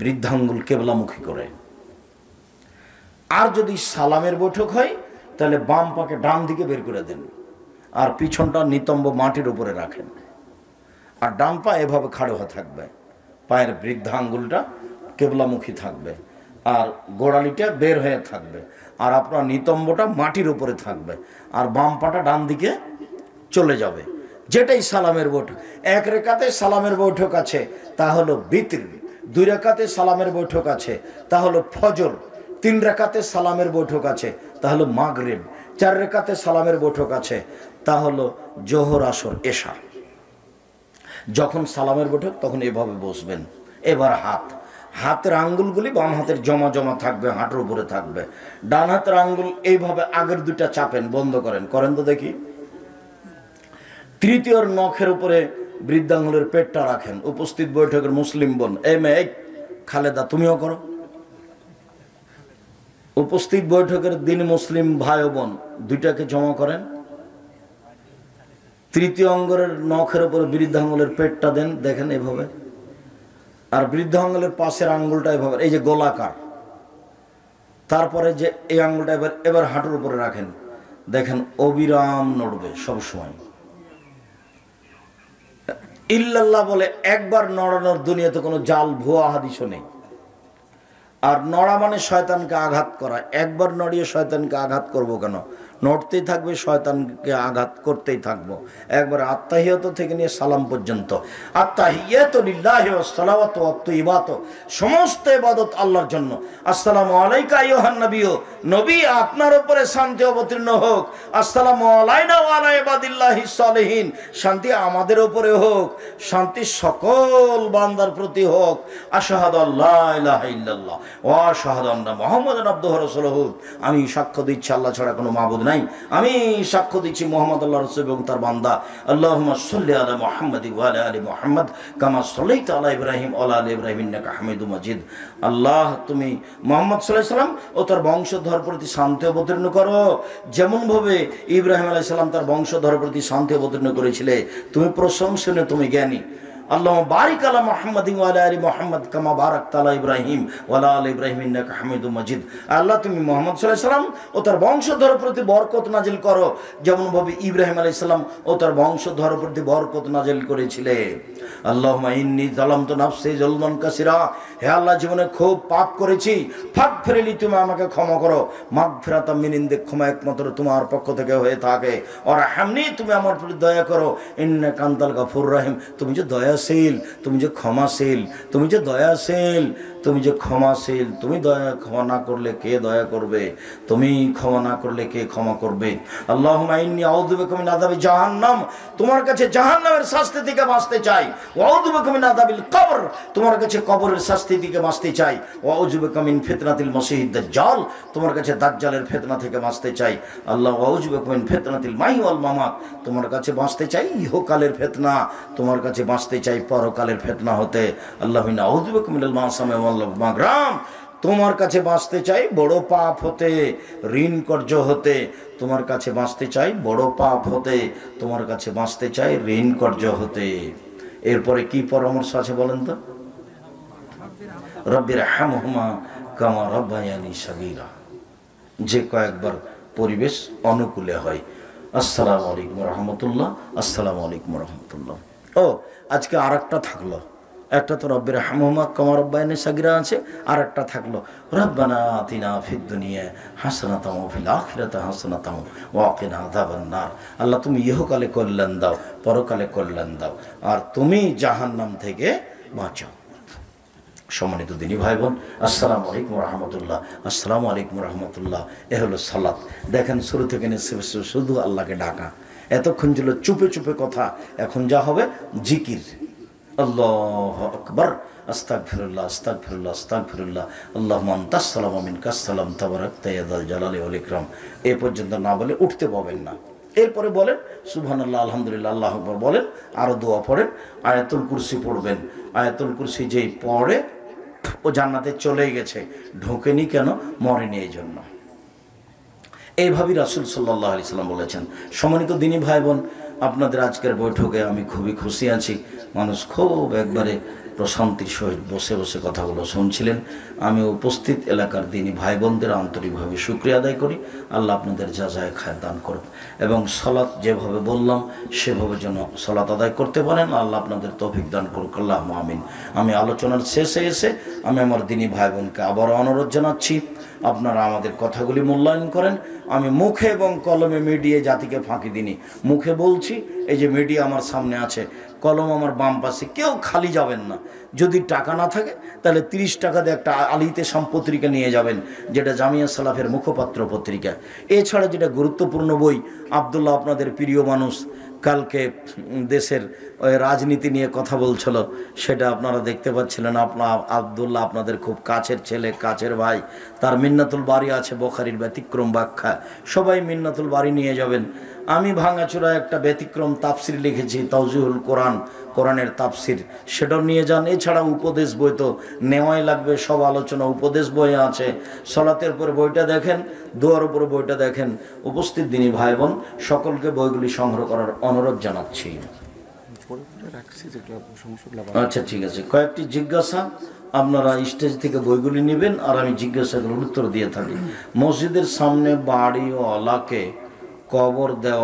বৃদ্ধাঙ্গুল কেবলামুখী করে। আর যদি সালামের বৈঠক হয় তাহলে বাম পাকে ডান দিকে বের করে দেন, আর পিছনটা নিতম্ব মাটির উপরে রাখেন, আর ডান পা এভাবে খাড়ো হয়ে থাকবে, পায়ের বৃদ্ধাঙ্গুলটা কেবলামুখী থাকবে, আর গোড়ালিটা বের হয়ে থাকবে, আর আপনার নিতম্বটা মাটির উপরে থাকবে, আর বাম পাটা ডান দিকে চলে যাবে। যেটাই সালামের বৈঠক। 1 রাকাতে সালামের বৈঠক আছে, তা হলো বিতর। 2 রাকাতে সালামের বৈঠক আছে, তা হলো ফজর। 3 রাকাতে সালামের বৈঠক আছে, তা হলো মাগরিব। 4 রাকাতে সালামের বৈঠক আছে, তা হলো জোহর, আসর, এশা। যখন সালামের বৈঠক তখন এভাবে বসবেন। এবার হাতের আঙ্গুলগুলি বাম হাতের জমা জমা থাকবে, হাঁটুর উপরে থাকবে। ডান হাতের আঙ্গুল এইভাবে আগের 2টা চাপেন, বন্ধ করেন, করেন তো দেখি। তৃতীয় নখের উপরে বৃদ্ধাঙ্গুলের পেটটা রাখেন। উপস্থিত বৈঠকের মুসলিম বোন, এই মেয়ে খালেদা তুমিও করো। উপস্থিত বৈঠকের দিন মুসলিম ভাই বোন 2টাকে জমা করেন। তৃতীয় অঙ্গের নখের উপরে বৃদ্ধাঙ্গুলের পেটটা দেন, দেখেন এভাবে। আর বৃদ্ধাঙ্গুলের পাশের আঙ্গুলটা এভাবে, এই যে গোলাকার। তারপরে যে এই আঙ্গুলটা এবার হাঁটুর উপরে রাখেন, দেখেন অবিরাম নড়বে সবসময়। ইল্লাল্লাহ বলে একবার নড়ানোর দুনিয়াতে কোনো জাল ভুয়া হাদিসও নেই। আর নড়া মানে শয়তানকে আঘাত করা। একবার নড়িয়ে শয়তানকে আঘাত করব কেন? নড়তেই থাকবে, শয়তানকে আঘাত করতেই থাকবো। একবার আত্তাহিয়াত থেকে নিয়ে সালাম পর্যন্ত, আত্তাহিয়াতু লিল্লাহি ওয়াস সালাওয়াতু ওয়াত তাইয়িবাত, সমস্ত ইবাদত আল্লাহর জন্য। আসসালামু আলাইকা আইয়ুহান নবিয়্যু, নবী আপনার উপরে শান্তি অবতীর্ণ হোক। আসসালামু আলাইনা ওয়া আলা ইবাদিল্লাহিস সালিহিন, শান্তি আমাদের উপরে হোক, শান্তি সকল বান্দার প্রতি হোক। আশহাদু আল্লা ইলাহা ইল্লাল্লাহ ওয়া আশহাদু আন্না মুহাম্মাদান আবদুহু ওয়া রাসূলুহু, আমি সাক্ষ্য দিচ্ছি আল্লাহ ছাড়া কোনো মাবুদ নাই, আমি সাক্ষ্য দিচ্ছি মুহাম্মদ আল্লাহর রাসূল এবং তার বান্দা। আল্লাহুম্মা সাল্লি আলা মুহাম্মাদি ওয়া আলা আলি মুহাম্মাদ কামা সাল্লাইতা আলা ইব্রাহিম ওয়া আলা আলি ইব্রাহিম ইন্নাকা হামিদুম মাজিদ। আল্লাহ তুমি মুহাম্মদ সাল্লাল্লাহু আলাইহি সাল্লাম ও তার বংশধর প্রতি শান্তি অবতীর্ণ করো, যেমন ভাবে ইব্রাহিম আলাইহিস সালাম তার বংশধর প্রতি শান্তি অবতীর্ণ করেছিলে। তুমি প্রশংসনীয়, তুমি জ্ঞানী। আল্লাহুম্মা বারিক আলা মুহাম্মাদিন ওয়া আলা আলি মুহাম্মাদ কামা বারাকতা আলা ইব্রাহিম ওয়া আলা আলি ইব্রাহিম ইন্নাকা হামিদুম মাজিদ। আল্লাহ তুমি মুহাম্মদ সাল্লাল্লাহু আলাইহি সাল্লাম ও তার বংশধরের প্রতি বরকত নাজিল করো যেমন ভাবে ইব্রাহিম আলাইহিস সালাম ও তার বংশধরের প্রতি বরকত নাজিল করেছিলে। আল্লাহুম্মা ইন্নী যালামতু নাফসি যুলমান কাসীরা, হে আল্লাহ জীবনে খুব পাপ করেছি, ফাগফিরলি তুমি আমাকে ক্ষমা করো। মাগফিরাতাম মিন ইনদিক, ক্ষমা একমাত্র তোমার পক্ষ থেকে হয়ে থাকে। ওয়ারহামনি, তুমি আমার প্রতি দয়া করো। ইন্নাকা আনতাল গাফুর রহিম, তুমি যে দয়াশীল, তুমি যে ক্ষমাশীল, তুমি যে দয়াশীল, তুমি যে ক্ষমাশীল। তুমি ক্ষমা না করলে কে দয়া করবে? তুমি ক্ষমা না করলে কে ক্ষমা করবে? আল্লাহুম্মা ইন্নী আউযু বিকা মিন আযাবি জাহান্নাম, তোমার কাছে জাহান্নামের শাস্তি থেকে বাঁচতে চাই। ওয়া আউযু বিকা মিন আযাবিল কবর, তোমার কাছে কবরের শাস্তি থেকে বাঁচতে চাই। ওয়া আউযু বিকা মিন ফিতনাতিল মাসিহিদ দাজ্জাল, তোমার কাছে দাজ্জালের ফিতনা থেকে বাঁচতে চাই। আল্লাহ ওয়া আউযু বিকা মিন ফিতনাতিল মাহি ওয়াল মামাত, তোমার কাছে বাঁচতে চাই ইহকালের ফিতনা, তোমার কাছে বাঁচতে চাই পরকালের ফিতনা হতে। আল্লাহুম্মা আউযু বিকা মিনাল মাসামি ওয়াল মাগরাম, তোমার কাছে বাঁচতে চাই বড় পাপ হতে, ঋণ কর্য হতে। তোমার কাছে বাঁচতে চাই বড় পাপ হতে, তোমার কাছে বাঁচতে চাই ঋণ কর্য হতে। এরপরে কি পরামর্শ আছে বলেন তো? রব্বির হামহুমা কামা রাব্বায়ানি সাগীরা, যে কয়েকবার পরিবেশ অনুকূলে হয়। আসসালামু আলাইকুম রহমতুল্লাহ, আসসালামু আলাইকুম রহমতুল্লাহ। ও আজকে আর একটা থাকলো, একটা তো রব্বির হামহুমা কামা রাব্বায়ানি সাগীরা আছে, আর একটা থাকলো রব্বানা আতিনা ফিদ দুনিয়া হাসানাতাও ওয়া ফিল আখিরাতি হাসানাতাও ওয়া কিনা আযাবান নার। আল্লাহ তুমি ইহকালে কল্যাণ দাও, পরকালে কল্যাণ দাও, আর তুমি জাহান্নাম থেকে বাঁচাও। সম্মানিত দিনী ভাই বোন, আসসালামু আলাইকুম রহমতুল্লাহ, আসসালামু আলাইকুম রহমতুল্লাহ। এ হলো সালাত। দেখেন শুরু থেকে শুধু আল্লাহকে ডাকা, এতক্ষণ ছিল চুপে চুপে কথা, এখন যা হবে জিকির। আল্লাহু আকবার, আস্তাগফিরুল্লাহ, আস্তাগফিরুল্লাহ, আস্তাগফিরুল্লাহ, আল্লাহুম্মা আনতাস সালামু ওয়া মিনকাস সালাম তাবারাকতা ইয়া যাল জালালি ওয়াল ইকরাম। এই পর্যন্ত না বলে উঠতে পাবেন না। এরপরে বলেন সুবহানাল্লাহ, আলহামদুলিল্লাহ, আল্লাহু আকবার বলেন, আরো দোয়া পড়েন, আয়াতুল কুরসি পড়বেন। আয়াতুল কুরসি যেই পড়ে ও জান্নাতে চলে গেছে, ঢোকেনি কেন? মরেনি এই জন্য। এইভাবেই রাসূল সাল্লাল্লাহু আলাইহি সাল্লাম বলেছেন। সম্মানিত দিনী ভাই বোন, আপনাদের আজকের বৈঠকে আমি খুবই খুশি আছি। মানুষ খুব একবারে প্রশান্তির সহিত বসে বসে কথাগুলো শুনছিলেন। আমি উপস্থিত এলাকার দিনী ভাই বোনদের আন্তরিকভাবে শুকরিয়া আদায় করি। আল্লাহ আপনাদের যাজায় খায় দান করুন, এবং সালাত যেভাবে বললাম সেভাবে যেন সালাত আদায় করতে পারেন। আল্লাহ আপনাদের তৌফিক দান করুক, আল্লাহুম্মা আমিন। আমি আলোচনার শেষে এসে আমি আমার দিনী ভাই বোনকে আবারও অনুরোধ জানাচ্ছি, আপনারা আমাদের কথাগুলি মূল্যায়ন করেন। আমি মুখে এবং কলমে মিডিয়া জাতিকে ফাঁকি দিনি। মুখে বলছি, এই যে মিডিয়া আমার সামনে আছে, কলম আমার বাম পাশে, কেউ খালি যাবেন না। যদি টাকা না থাকে তাহলে 30 টাকা দিয়ে একটা আলিতে পত্রিকা নিয়ে যাবেন, যেটা জামিয়া সালাফের মুখপাত্র পত্রিকা। এছাড়া যেটা গুরুত্বপূর্ণ বই, আব্দুল্লাহ আপনাদের প্রিয় মানুষ কালকে দেশের রাজনীতি নিয়ে কথা বলছিল, সেটা আপনারা দেখতে পাচ্ছিলেন। আব্দুল্লাহ আপনাদের খুব কাছের ছেলে, কাছের ভাই, তার মিন্নাতুল বাড়ি আছে বুখারীর ব্যতিক্রম ব্যাখ্যা, সবাই মিন্নাতুল বাড়ি নিয়ে যাবেন। আমি ভাঙাচোরা একটা ব্যতিক্রম তাফসির লিখেছি, তাওজিহুল কোরআন, কোরআনের তাফসির, সেটাও নিয়ে যান। এছাড়া উপদেশ বই তো নেওয়াই লাগবে, সব আলোচনা উপদেশ বইয়ে আছে। সালাতের উপর বইটা দেখেন, দোয়ার উপর বইটা দেখেন। উপস্থিত দিনী ভাই বোন সকলকে বইগুলি সংগ্রহ করার অনুরোধ জানাচ্ছি। আচ্ছা ঠিক আছে, কয়েকটি জিজ্ঞাসা আপনারা স্টেজ থেকে বইগুলি নেবেন, আর আমি জিজ্ঞাসাগুলোর উত্তর দিয়ে থাকি। মসজিদের সামনে বাড়িওয়ালাকে কবর দেওয়া